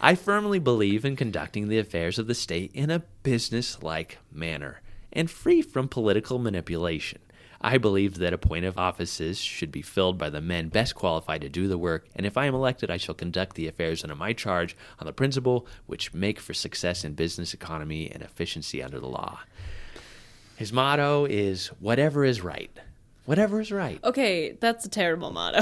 "I firmly believe in conducting the affairs of the state in a business-like manner and free from political manipulation. I believe that appointed offices should be filled by the men best qualified to do the work, and if I am elected, I shall conduct the affairs under my charge on the principle which make for success in business economy and efficiency under the law." His motto is, whatever is right. Whatever is right. Okay, that's a terrible motto.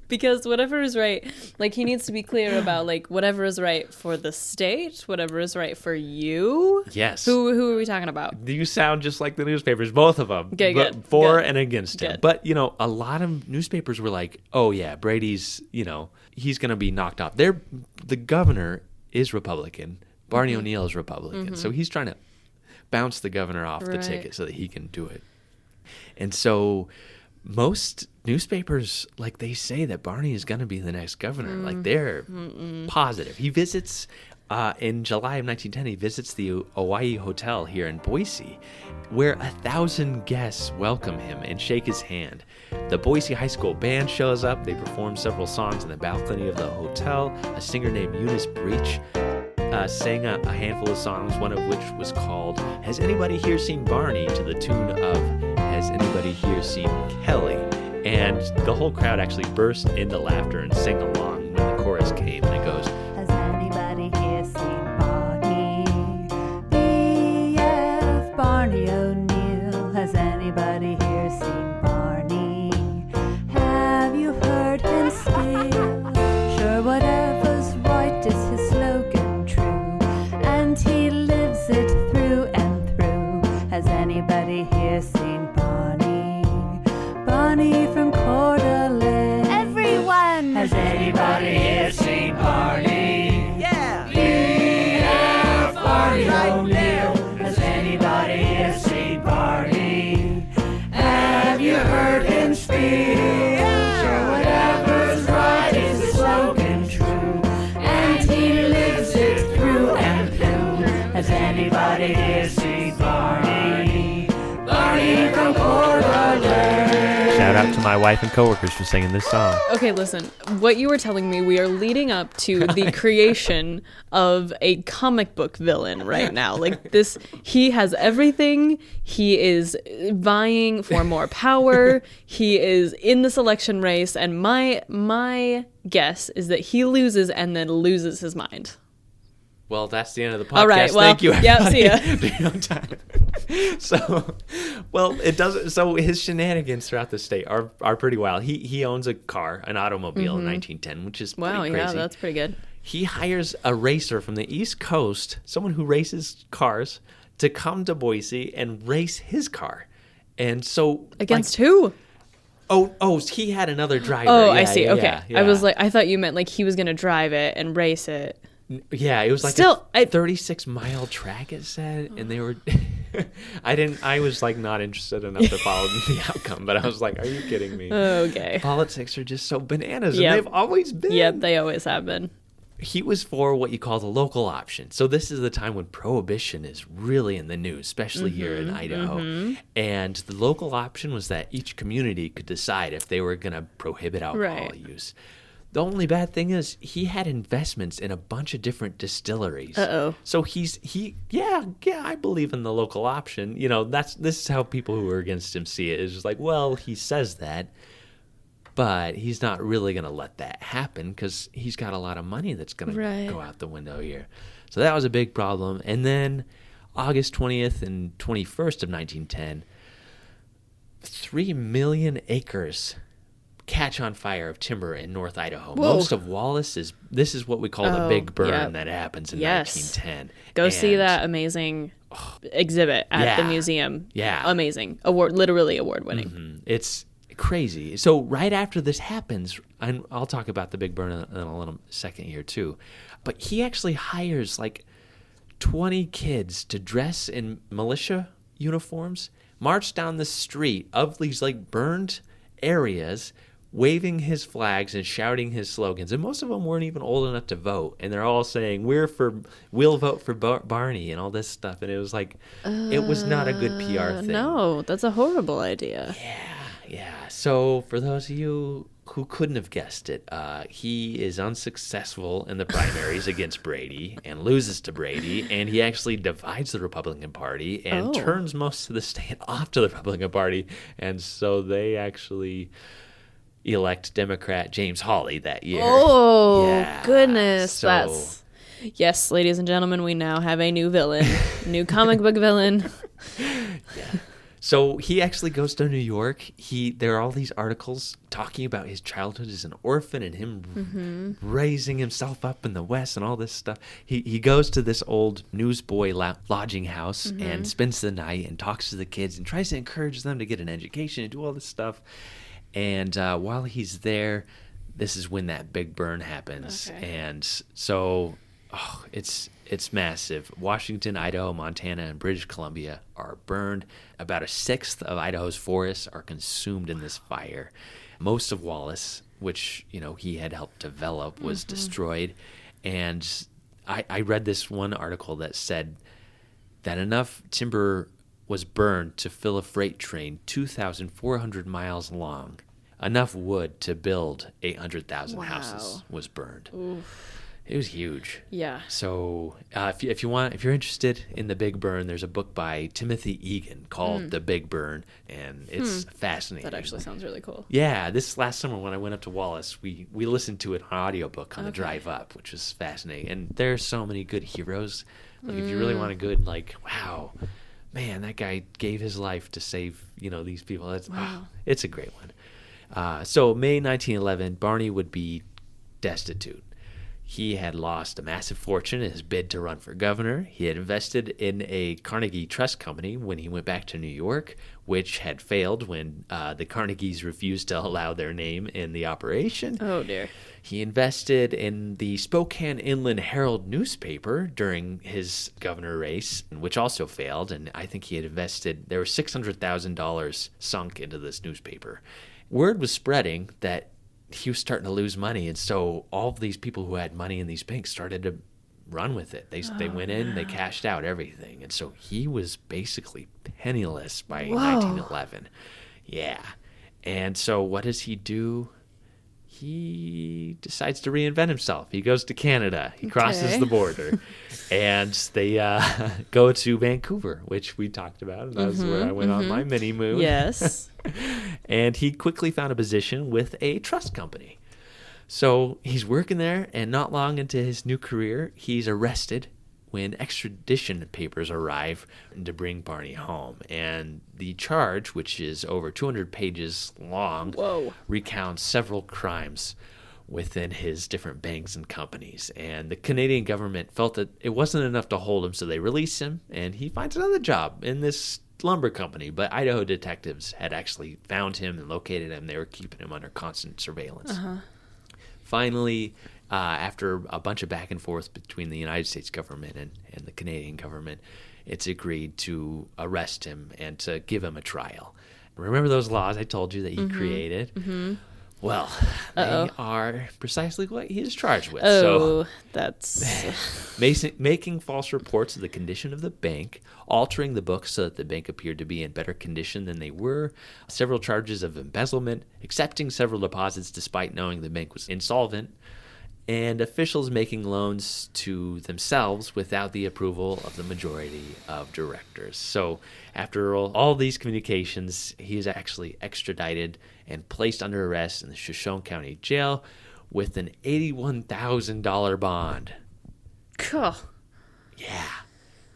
Because whatever is right, he needs to be clear about, whatever is right for the state, whatever is right for you. Yes. Who are we talking about? You sound just like the newspapers, both of them. Okay, good. For good. and against him. Good. But, a lot of newspapers were like, oh, yeah, Brady's, he's going to be knocked off. The governor is Republican. Barney O'Neil is Republican. So he's trying to bounce the governor off the ticket so that he can do it. And so most newspapers, they say that Barney is going to be the next governor. They're positive. He visits, in July of 1910, he visits the Hawaii Hotel here in Boise, where 1,000 guests welcome him and shake his hand. The Boise High School band shows up. They perform several songs in the balcony of the hotel. A singer named Eunice Breach sang a handful of songs, one of which was called "Has Anybody Here Seen Barney?" to the tune of "Has Anybody Here Seen Kelly?" And the whole crowd actually burst into laughter and sang along when the chorus came, and it goes, "Has anybody here seen Barney? B.F. Barney O'Neil. Has anybody here seen Barney? Have you heard him speak? Sure, whatever's right is his slogan true, and he lives it through and through. Has anybody here seen Barney? Barney from Coeur d'Alene. Everyone! Has anybody here seen Barney? Yeah! B.F. Barney O'Neil. Has anybody here seen Barney? Have you heard him speak? Sure, whatever's right is his slogan true, and he lives it through and through. Has anybody here seen Barney? Barney from Coeur d'Alene. Shout out to my wife and coworkers for singing this song. Okay, listen. What you were telling me, we are leading up to the creation of a comic book villain right now. This, he has everything. He is vying for more power. He is in this election race, and my guess is that he loses and then loses his mind. Well, that's the end of the podcast. All right, well, thank you, everybody. yeah, see ya. It doesn't. So his shenanigans throughout the state are pretty wild. He owns a car, an automobile in 1910, which is pretty crazy. Yeah, that's pretty good. He hires a racer from the East Coast, someone who races cars, to come to Boise and race his car. And so Against who? He had another driver. Oh, Yeah, I see. yeah, Okay. yeah. I was like, I thought you meant like he was going to drive it and race it. Yeah, it was like Still, a 36-mile track, it said, and they were I was like not interested enough to follow the outcome, but I was like, are you kidding me? Okay. Politics are just so bananas, Yep. and they've always been. Yep, they always have been. He was for what you call the local option. So this is the time when prohibition is really in the news, especially here in Idaho. And the local option was that each community could decide if they were going to prohibit alcohol use. The only bad thing is he had investments in a bunch of different distilleries. So I believe in the local option. You know, this is how people who are against him see it. It's just like, well, he says that, but he's not really going to let that happen because he's got a lot of money that's going to go out the window here. So that was a big problem. And then August 20th and 21st of 1910, 3 million acres catch on fire of timber in North Idaho. Whoa. Most of Wallace this is what we call the big burn that happens in 1910. Go see that amazing exhibit at the museum. Yeah. Amazing. Literally award winning. Mm-hmm. It's crazy. So right after this happens, and I'll talk about the big burn in a little second here too, but he actually hires like 20 kids to dress in militia uniforms, march down the street of these like burned areas, waving his flags and shouting his slogans. And most of them weren't even old enough to vote. And they're all saying, we'll vote for Barney and all this stuff. And it was like, it was not a good PR thing. No, that's a horrible idea. Yeah. So for those of you who couldn't have guessed it, he is unsuccessful in the primaries against Brady and loses to Brady. And he actually divides the Republican Party and turns most of the state off to the Republican Party. And so they actually elect Democrat James Hawley that year. Oh, yeah. goodness. Yes, ladies and gentlemen, we now have a new villain, new comic book villain. Yeah. So he actually goes to New York. There are all these articles talking about his childhood as an orphan and him raising himself up in the West and all this stuff. He goes to this old newsboy lodging house and spends the night and talks to the kids and tries to encourage them to get an education and do all this stuff. And while he's there, this is when that big burn happens. Okay. And so it's massive. Washington, Idaho, Montana, and British Columbia are burned. About a sixth of Idaho's forests are consumed in this fire. Most of Wallace, which he had helped develop, was destroyed. And I read this one article that said that enough timber was burned to fill a freight train 2,400 miles long. Enough wood to build 800,000 houses was burned. Oof. It was huge. Yeah. So if you're interested in the Big Burn, there's a book by Timothy Egan called The Big Burn, and it's fascinating. That actually sounds really cool. Yeah, this last summer when I went up to Wallace, we listened to it on audiobook on the drive up, which was fascinating. And there's so many good heroes. Like if you really want a good, like, wow, man, that guy gave his life to save these people. It's a great one. So May 1911, Barney would be destitute. He had lost a massive fortune in his bid to run for governor. He had invested in a Carnegie Trust Company when he went back to New York, which had failed when the Carnegies refused to allow their name in the operation. Oh, dear. He invested in the Spokane Inland Herald newspaper during his governor race, which also failed. And I think he had there was $600,000 sunk into this newspaper. Word was spreading that he was starting to lose money, and so all of these people who had money in these banks started to run with it. They went in, they cashed out everything, and so he was basically penniless by 1911. Yeah. And so what does he do? He decides to reinvent himself. He goes to Canada. He crosses the border. And they go to Vancouver, which we talked about. And that's where I went on my mini-moon. Yes. And he quickly found a position with a trust company. So he's working there, and not long into his new career, he's arrested when extradition papers arrive to bring Barney home. And the charge, which is over 200 pages long, recounts several crimes. within his different banks and companies. And the Canadian government felt that it wasn't enough to hold him, so they released him, and he finds another job in this lumber company. But Idaho detectives had actually found him and located him. They were keeping him under constant surveillance. Finally, after a bunch of back and forth between the United States government and the Canadian government, it's agreed to arrest him and to give him a trial. Remember those laws I told you that he created? Well, they are precisely what he is charged with. That's... making false reports of the condition of the bank, altering the books so that the bank appeared to be in better condition than they were, several charges of embezzlement, accepting several deposits despite knowing the bank was insolvent, and officials making loans to themselves without the approval of the majority of directors. So after all these communications, he is actually extradited and placed under arrest in the Shoshone County Jail with an $81,000 bond. Cool. Yeah,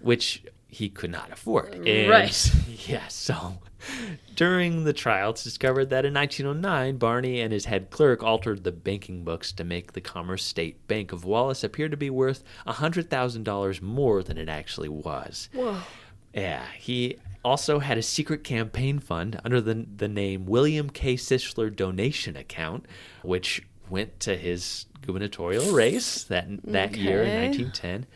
which he could not afford. Right. Yeah, so during the trial, it's discovered that in 1909, Barney and his head clerk altered the banking books to make the Commerce State Bank of Wallace appear to be worth $100,000 more than it actually was. Whoa. Yeah, he also had a secret campaign fund under the name William K. Sischler Donation Account, which went to his gubernatorial race that year in 1910,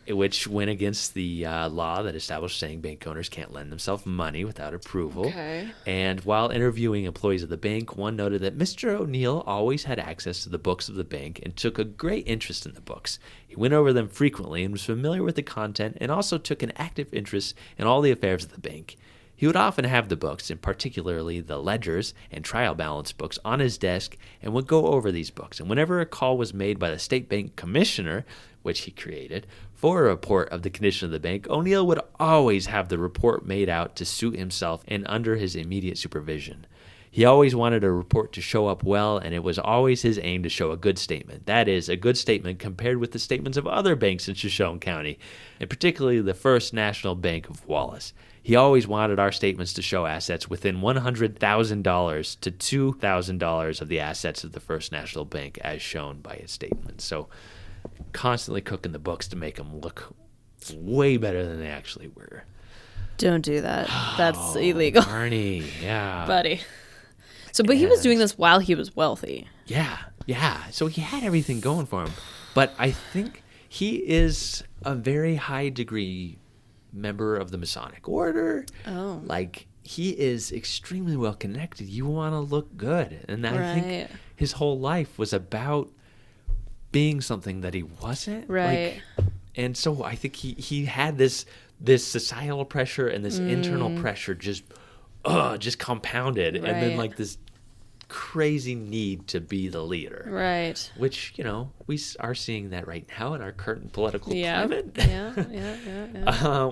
which went against the law that established saying bank owners can't lend themselves money without approval. Okay. And while interviewing employees of the bank, one noted that Mr. O'Neil always had access to the books of the bank and took a great interest in the books. He went over them frequently and was familiar with the content and also took an active interest in all the affairs of the bank. He would often have the books, and particularly the ledgers and trial balance books, on his desk and would go over these books. And whenever a call was made by the state bank commissioner, which he created, for a report of the condition of the bank, O'Neil would always have the report made out to suit himself and under his immediate supervision. He always wanted a report to show up well, and it was always his aim to show a good statement. That is, a good statement compared with the statements of other banks in Shoshone County, and particularly the First National Bank of Wallace. He always wanted our statements to show assets within $100,000 to $2,000 of the assets of the First National Bank as shown by his statement. So constantly cooking the books to make them look way better than they actually were. Don't do that. That's illegal. Barney, yeah. Buddy. So, but he was doing this while he was wealthy. Yeah. So he had everything going for him. But I think he is a very high degree member of the Masonic Order. Oh. Like, he is extremely well connected. You want to look good. And I think his whole life was about being something that he wasn't. Right. And so I think he had this societal pressure and this internal pressure just compounded. Right. And then like this crazy need to be the leader. Right. Which, we are seeing that right now in our current political climate. Yeah.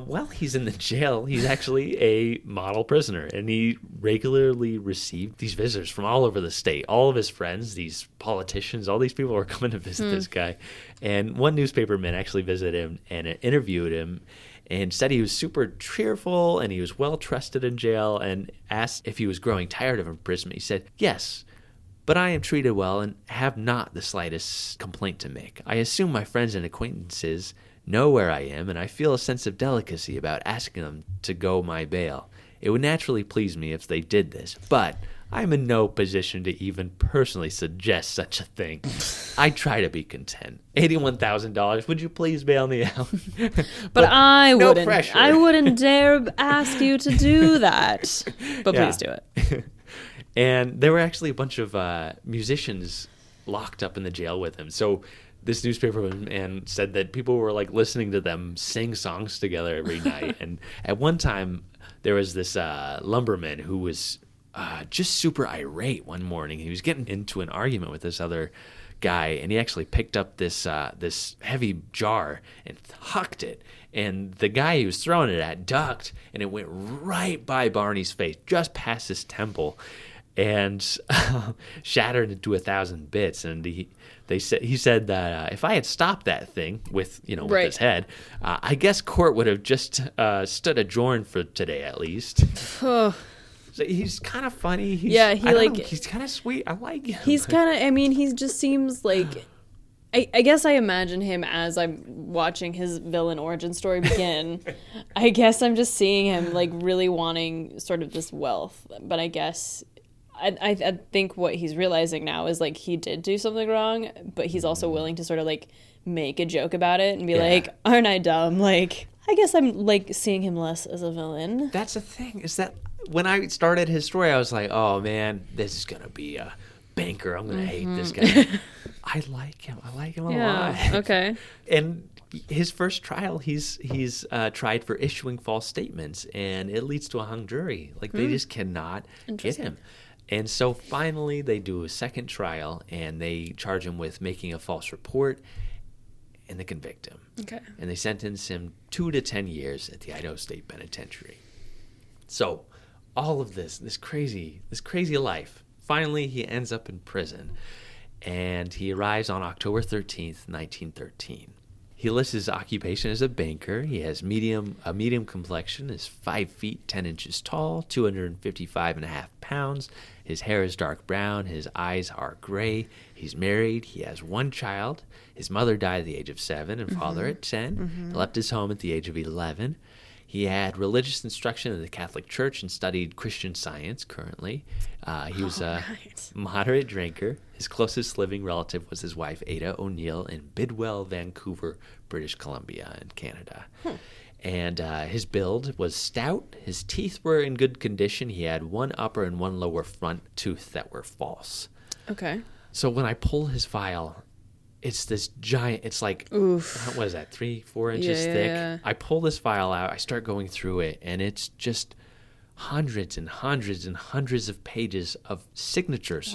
Well, he's in the jail. He's actually a model prisoner, and he regularly received these visitors from all over the state. All of his friends, these politicians, all these people were coming to visit this guy. And one newspaperman actually visited him and interviewed him and said he was super cheerful and he was well trusted in jail, and asked if he was growing tired of imprisonment. He said, "Yes, but I am treated well and have not the slightest complaint to make. I assume my friends and acquaintances know where I am, and I feel a sense of delicacy about asking them to go my bail. It would naturally please me if they did this, but I'm in no position to even personally suggest such a thing. I try to be content. $81,000. Would you please bail me out?" But I no wouldn't. pressure. I wouldn't dare ask you to do that. But Yeah. please do it. And there were actually a bunch of musicians locked up in the jail with him. So this newspaperman said that people were like listening to them sing songs together every night. And at one time, there was this lumberman who was just super irate one morning. He was getting into an argument with this other guy, and he actually picked up this heavy jar and hucked it. And the guy he was throwing it at ducked, and it went right by Barney's face, just past his temple, and shattered into 1,000 bits. And he said that if I had stopped that thing with his head, I guess court would have just stood adjourned for today at least. So he's kind of funny. Yeah, he I don't like know, he's kind of sweet. I like him. he's kind of. I mean, he just seems like. I guess I imagine him as I'm watching his villain origin story begin. I guess I'm just seeing him like really wanting sort of this wealth, but I guess I think what he's realizing now is like he did do something wrong, but he's also willing to sort of like make a joke about it and be like, "Aren't I dumb?" Like, I guess I'm like seeing him less as a villain. That's the thing, is that when I started his story, I was like, "Oh man, this is gonna be a banker. I'm gonna hate this guy." I like him. I like him a lot. Okay. And his first trial, he's tried for issuing false statements, and it leads to a hung jury. Like they just cannot get him. And so finally, they do a second trial, and they charge him with making a false report, and they convict him. Okay. And they sentence him 2 to 10 years at the Idaho State Penitentiary. So all of this crazy life. Finally, he ends up in prison, and he arrives on October 13th, 1913. He lists his occupation as a banker. He has a medium complexion, is 5 feet 10 inches tall, 255.5 pounds. His hair is dark brown. His eyes are gray. He's married. He has one child. His mother died at the age of 7 and father at 10. He left his home at the age of 11. He had religious instruction in the Catholic Church and studied Christian Science currently. He was a moderate drinker. His closest living relative was his wife, Ada O'Neil, in Bidwell, Vancouver, British Columbia, in Canada. And his build was stout. His teeth were in good condition. He had one upper and one lower front tooth that were false. Okay. So when I pull his file, it's this giant, it's like, what is that, 3-4 inches thick? Yeah. I pull this file out, I start going through it, and it's just hundreds and hundreds and hundreds of pages of signatures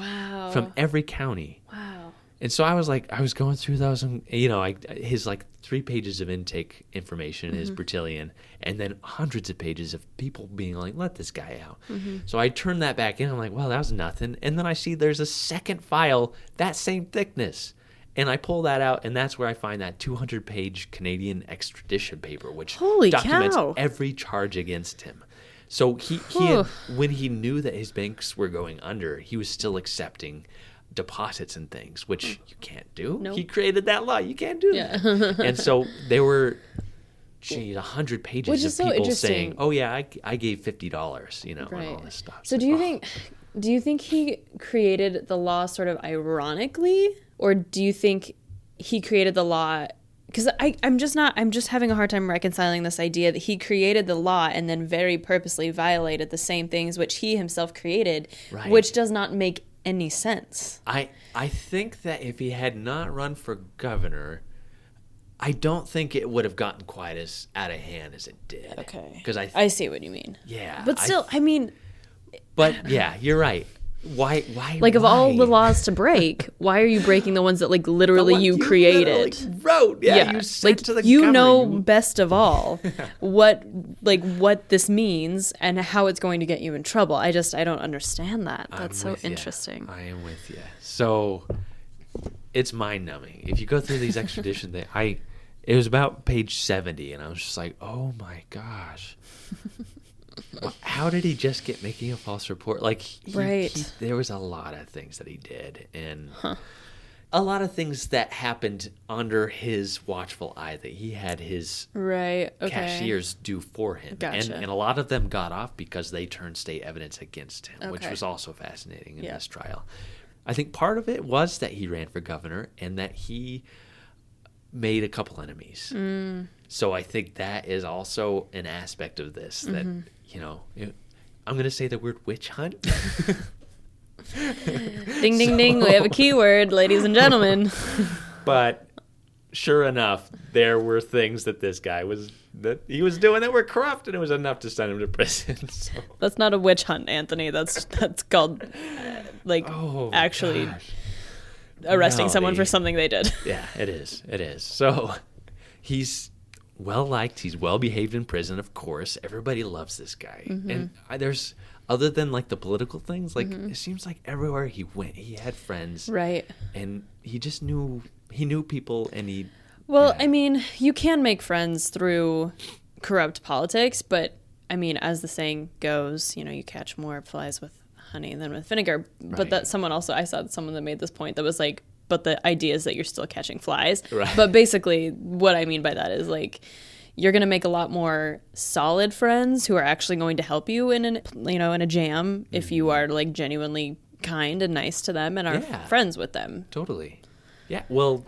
from every county. Wow. And so I was going through those, and his like 3 pages of intake information in his Bertillon, and then hundreds of pages of people being like, let this guy out. So I turned that back in. I'm like, well, that was nothing. And then I see there's a second file, that same thickness. And I pull that out, and that's where I find that 200-page Canadian extradition paper, which documents every charge against him. So he had, when he knew that his banks were going under, he was still accepting deposits and things, which you can't do. Nope. He created that law. You can't do that. And so there were, 100 pages of people saying, "Oh yeah, I gave $50," and all this stuff. So do you think he created the law sort of ironically, or do you think he created the law? Because I'm just having a hard time reconciling this idea that he created the law and then very purposely violated the same things which he himself created, which does not make any sense. I think that if he had not run for governor, I don't think it would have gotten quite as out of hand as it did. Okay. Because I see what you mean. Yeah. But still, I mean... But yeah, you're right. Why? Like, of all the laws to break, why are you breaking the ones that, like, literally you created? Literally wrote. Yeah, you sent to the you governor. know best of all what this means and how it's going to get you in trouble. I don't understand that. That's so interesting. I am with you. So it's mind-numbing. If you go through these extradition things, it was about page 70, and I was just like, oh my gosh. How did he just get making a false report? Like, there was a lot of things that he did, and a lot of things that happened under his watchful eye that he had his cashiers do for him. Gotcha. And a lot of them got off because they turned state evidence against him, which was also fascinating in this trial. I think part of it was that he ran for governor and that he made a couple enemies. So I think that is also an aspect of this that, I'm going to say the word witch hunt. Ding, ding, ding. We have a keyword, ladies and gentlemen. But sure enough, there were things that he was doing that were corrupt, and it was enough to send him to prison. So. That's not a witch hunt, Anthony. That's called, arresting someone for something they did. Yeah, it is. It is. So he's well-liked. He's well-behaved in prison, of course. Everybody loves this guy. And there's, other than, like, the political things, like, it seems like everywhere he went, he had friends. Right. And he just knew people, and I mean, you can make friends through corrupt politics, but I mean, as the saying goes, you catch more flies with honey than with vinegar. But that I saw someone that made this point that was like, but the idea is that you're still catching flies. Right. But basically what I mean by that is like, you're going to make a lot more solid friends who are actually going to help you in a jam if you are like genuinely kind and nice to them and are friends with them. Totally. Yeah. Well,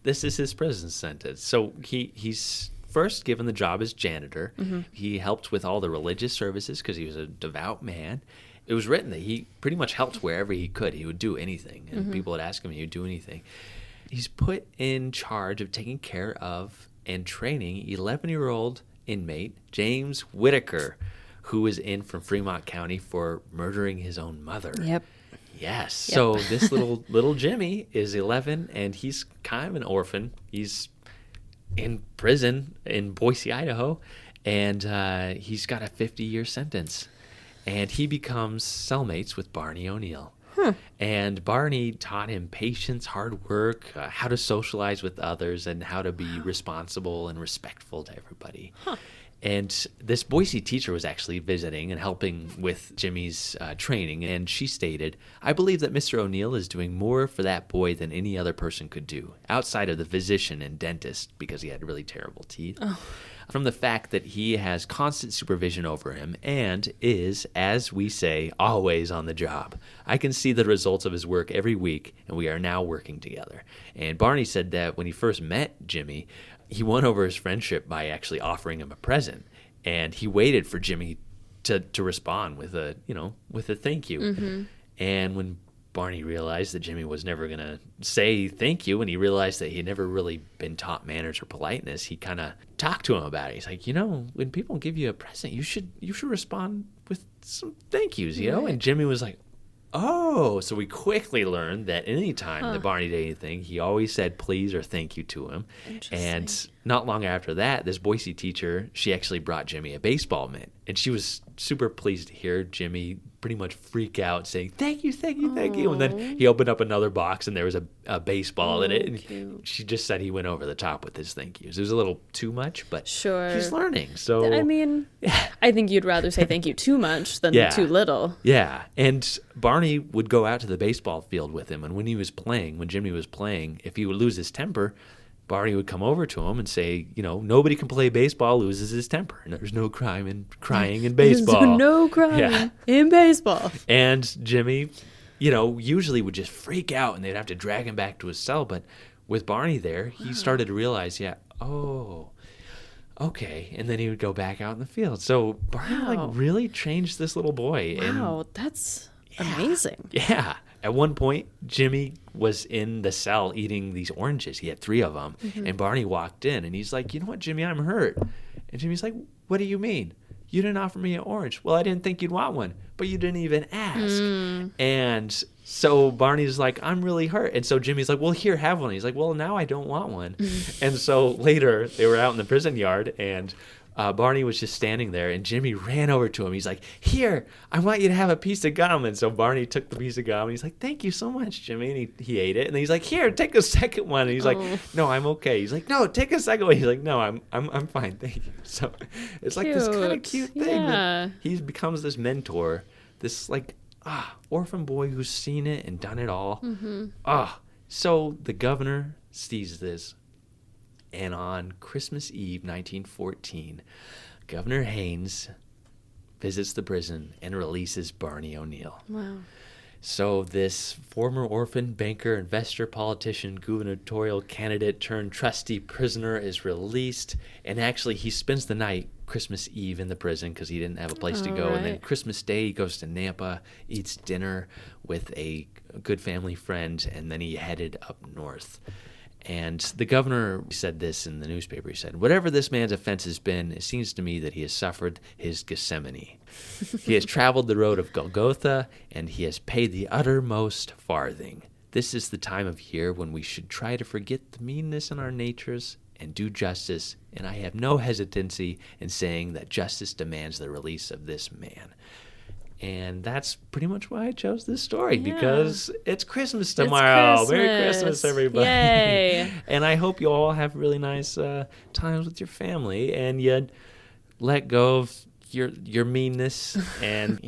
this is his prison sentence. So he's first given the job as janitor. Mm-hmm. He helped with all the religious services because he was a devout man. It was written that he pretty much helped wherever he could. He would do anything, and people would ask him, he would do anything. He's put in charge of taking care of and training 11-year-old inmate James Whitaker, who was in from Fremont County for murdering his own mother. Yep. Yes. Yep. So this little Jimmy is 11, and he's kind of an orphan. He's in prison in Boise, Idaho, and he's got a 50-year sentence. And he becomes cellmates with Barney O'Neil. And Barney taught him patience, hard work, how to socialize with others, and how to be responsible and respectful to everybody. And this Boise teacher was actually visiting and helping with Jimmy's training, and she stated, "I believe that Mr. O'Neil is doing more for that boy than any other person could do, outside of the physician and dentist, because he had really terrible teeth. From the fact that he has constant supervision over him and is, as we say, always on the job. I can see the results of his work every week, and we are now working together." And Barney said that when he first met Jimmy, he won over his friendship by actually offering him a present, and he waited for Jimmy to respond with a thank you. Mm-hmm. And when Barney realized that Jimmy was never going to say thank you, and he realized that he had never really been taught manners or politeness, he kind of talked to him about it. He's like, when people give you a present, you should respond with some thank yous, And Jimmy was like, oh. So we quickly learned that any time that Barney did anything, he always said please or thank you to him. And not long after that, this Boise teacher, she actually brought Jimmy a baseball mitt. And she was super pleased to hear Jimmy pretty much freak out saying, thank you, thank you, thank you. And then he opened up another box and there was a baseball in it. And cute. She just said he went over the top with his thank yous. It was a little too much, but sure, he's learning. So I mean, I think you'd rather say thank you too much than too little. Yeah. And Barney would go out to the baseball field with him. And when Jimmy was playing, if he would lose his temper, Barney would come over to him and say, nobody can play baseball, loses his temper. And there's no crying in baseball. There's no crying in baseball. And Jimmy, usually would just freak out and they'd have to drag him back to his cell. But with Barney there, he started to realize, okay. And then he would go back out in the field. So Barney really changed this little boy. Wow, that's amazing. Yeah. At one point, Jimmy was in the cell eating these oranges. He had 3 of them. Mm-hmm. And Barney walked in, and he's like, you know what, Jimmy, I'm hurt. And Jimmy's like, what do you mean? You didn't offer me an orange. Well, I didn't think you'd want one, but you didn't even ask. And so Barney's like, I'm really hurt. And so Jimmy's like, well, here, have one. He's like, well, now I don't want one. And so later, they were out in the prison yard, and Barney was just standing there, and Jimmy ran over to him. He's like, here, I want you to have a piece of gum. And so Barney took the piece of gum, and he's like, thank you so much, Jimmy. And he ate it. And then he's like, here, take a second one. And he's like, no, I'm okay. He's like, no, take a second one. He's like, no, I'm fine, thank you. So it's like this kind of cute thing. That he becomes this mentor, this orphan boy who's seen it and done it all. Mm-hmm. So the governor sees this. And on Christmas Eve, 1914, Governor Haynes visits the prison and releases Barney O'Neil. Wow. So this former orphan, banker, investor, politician, gubernatorial candidate turned trusty prisoner is released. And actually, he spends the night Christmas Eve in the prison because he didn't have a place to go. Right. And then Christmas Day, he goes to Nampa, eats dinner with a good family friend, and then he headed up north. And the governor said this in the newspaper. He said, whatever this man's offense has been, it seems to me that he has suffered his Gethsemane. He has traveled the road of Golgotha, and he has paid the uttermost farthing. This is the time of year when we should try to forget the meanness in our natures and do justice, and I have no hesitancy in saying that justice demands the release of this man. And that's pretty much why I chose this story, because it's Christmas tomorrow. It's Christmas. Merry Christmas, everybody. Yay. And I hope you all have really nice times with your family, and you let go of your meanness, and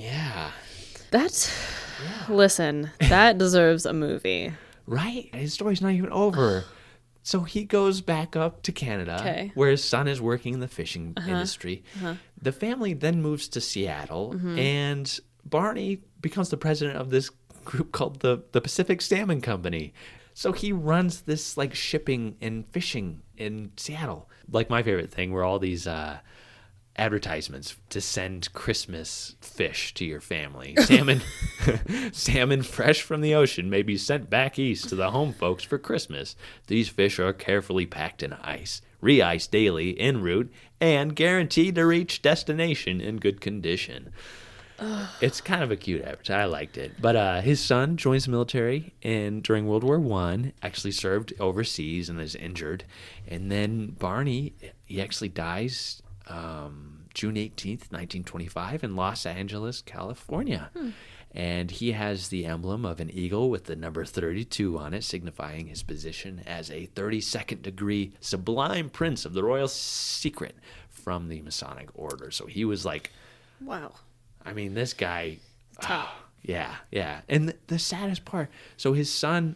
Listen, that deserves a movie. right? His story's not even over. So he goes back up to Canada, where his son is working in the fishing industry. The family then moves to Seattle, and Barney becomes the president of this group called the Pacific Salmon Company. So he runs this like shipping and fishing in Seattle. Like my favorite thing were all these advertisements to send Christmas fish to your family. Salmon fresh from the ocean may be sent back east to the home folks for Christmas. These fish are carefully packed in ice, re-iced daily en route, and guaranteed to reach destination in good condition. It's kind of a cute advertisement. I liked it. But his son joins the military and during World War I, actually served overseas and is injured. And then Barney, he actually dies June 18th, 1925 in Los Angeles, California. And he has the emblem of an eagle with the number 32 on it, signifying his position as a 32nd degree sublime prince of the royal secret from the Masonic order. So he was like, Wow. I mean, this guy, Top. yeah. And the saddest part, so his son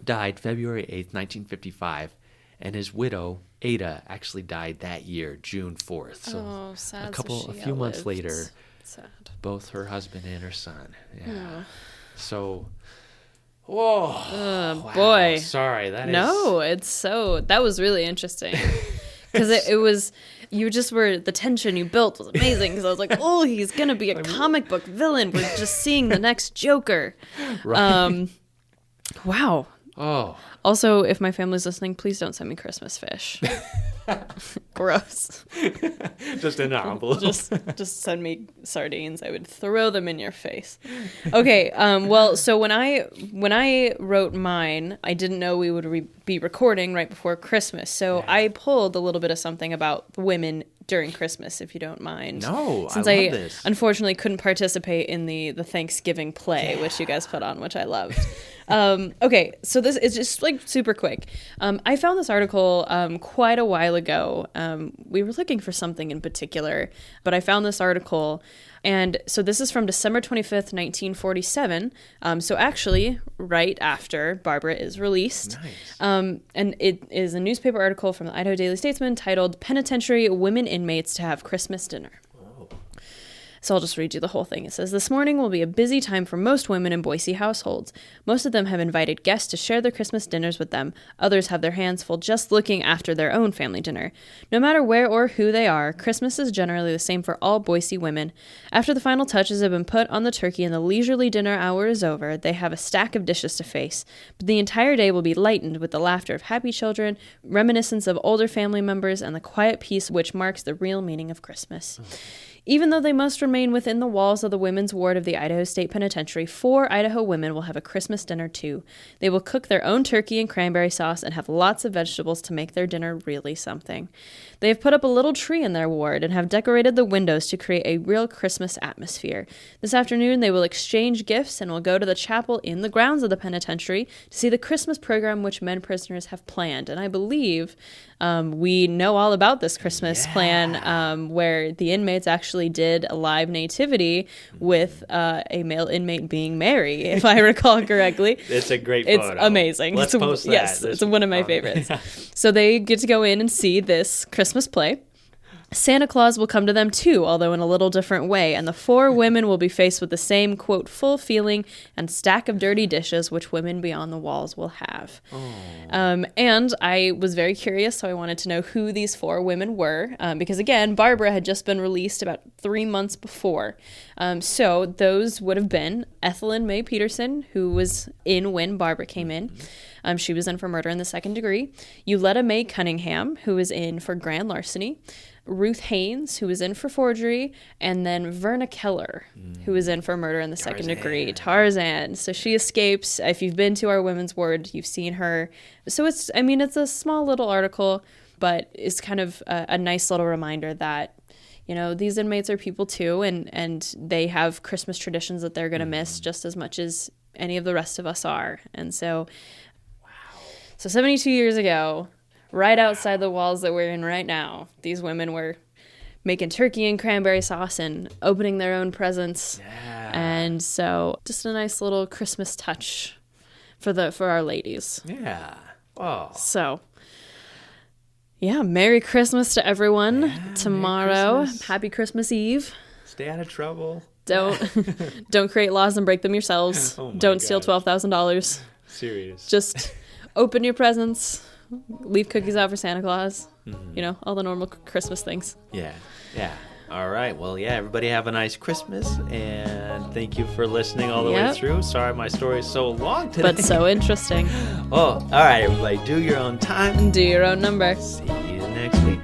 died February 8th, 1955, and his widow, Ada, actually died that year, June 4th. So sad. a few months later, Sad. both her husband and her son. Yeah. Oh. So, wow. Boy. Sorry, that was really interesting. Because it was, you just were, the tension you built was amazing. Because I was like, oh, he's going to be a comic book villain. We're just seeing the next Joker. Right. Wow. Oh. Also, if my family's listening, please don't send me Christmas fish. Gross. Just in an envelope. Just send me sardines. I would throw them in your face. Okay. Well, so when I wrote mine, I didn't know we would be recording right before Christmas. So I pulled a little bit of something about women during Christmas, if you don't mind. No, Since I love this. Unfortunately couldn't participate in the Thanksgiving play, which you guys put on, which I loved. Okay, so this is just like super quick. I found this article quite a while ago. We were looking for something in particular, but I found this article. And so this is from December 25th, 1947. So actually, right after Barbara is released. Nice. And it is a newspaper article from the Idaho Daily Statesman titled Penitentiary Women Inmates to Have Christmas Dinner. So I'll just read you the whole thing. It says, this morning will be a busy time for most women in Boise households. Most of them have invited guests to share their Christmas dinners with them. Others have their hands full just looking after their own family dinner. No matter where or who they are, Christmas is generally the same for all Boise women. After the final touches have been put on the turkey and the leisurely dinner hour is over, they have a stack of dishes to face. But the entire day will be lightened with the laughter of happy children, reminiscence of older family members, and the quiet peace which marks the real meaning of Christmas. Even though they must remain within the walls of the women's ward of the Idaho State Penitentiary, 4 Idaho women will have a Christmas dinner too. They will cook their own turkey and cranberry sauce and have lots of vegetables to make their dinner really something. They have put up a little tree in their ward and have decorated the windows to create a real Christmas atmosphere. This afternoon they will exchange gifts and will go to the chapel in the grounds of the penitentiary to see the Christmas program which men prisoners have planned. And I believe we know all about this Christmas plan where the inmates actually did a live nativity with a male inmate being Mary, if I recall correctly. It's a great photo. It's amazing. Let's post that. Yes, it's one of my favorites. So they get to go in and see this Christmas play. Santa Claus will come to them too, although in a little different way, and the 4 women will be faced with the same, quote, full feeling and stack of dirty dishes which women beyond the walls will have. And I was very curious, so I wanted to know who these 4 women were, because again, Barbara had just been released about 3 months before. So those would have been Ethelyn Mae Peterson, who was in when Barbara came in. She was in for murder in the 2nd degree. Euletta Mae Cunningham, who was in for grand larceny. Ruth Haynes, who was in for forgery, and then Verna Keller, who was in for murder in the 2nd degree. Tarzan. So she escapes. If you've been to our women's ward, you've seen her. So it's a small little article, but it's kind of a nice little reminder that, you know, these inmates are people too, and they have Christmas traditions that they're going to miss just as much as any of the rest of us are. And so, so 72 years ago, right outside the walls that we're in right now, these women were making turkey and cranberry sauce and opening their own presents. Yeah. And so just a nice little Christmas touch for our ladies. Yeah. Oh. So, yeah, Merry Christmas to everyone. Yeah, Tomorrow, Merry Christmas. Happy Christmas Eve. Stay out of trouble. Don't create laws and break them yourselves. Oh my Don't steal gosh. $12,000. Serious. Just open your presents, leave cookies out for Santa Claus. You know, all the normal Christmas things. Yeah. Yeah. All right. Well, yeah, everybody have a nice Christmas, and thank you for listening all the way Yep. through. Sorry my story is so long today. But so interesting. Oh, all right, everybody. Do your own time. Do your own number. See you next week.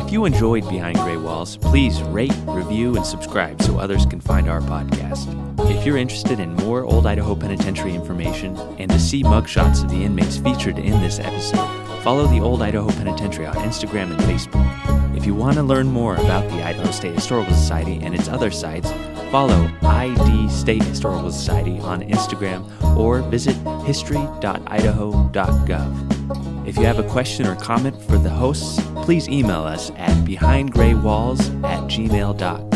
If you enjoyed Behind Gray Walls, please rate, review, and subscribe so others can find our podcast. If you're interested in more Old Idaho Penitentiary information and to see mugshots of the inmates featured in this episode, follow the Old Idaho Penitentiary on Instagram and Facebook. If you want to learn more about the Idaho State Historical Society and its other sites, follow ID State Historical Society on Instagram or visit history.idaho.gov. If you have a question or comment for the hosts, please email us at behindgraywalls@gmail.com.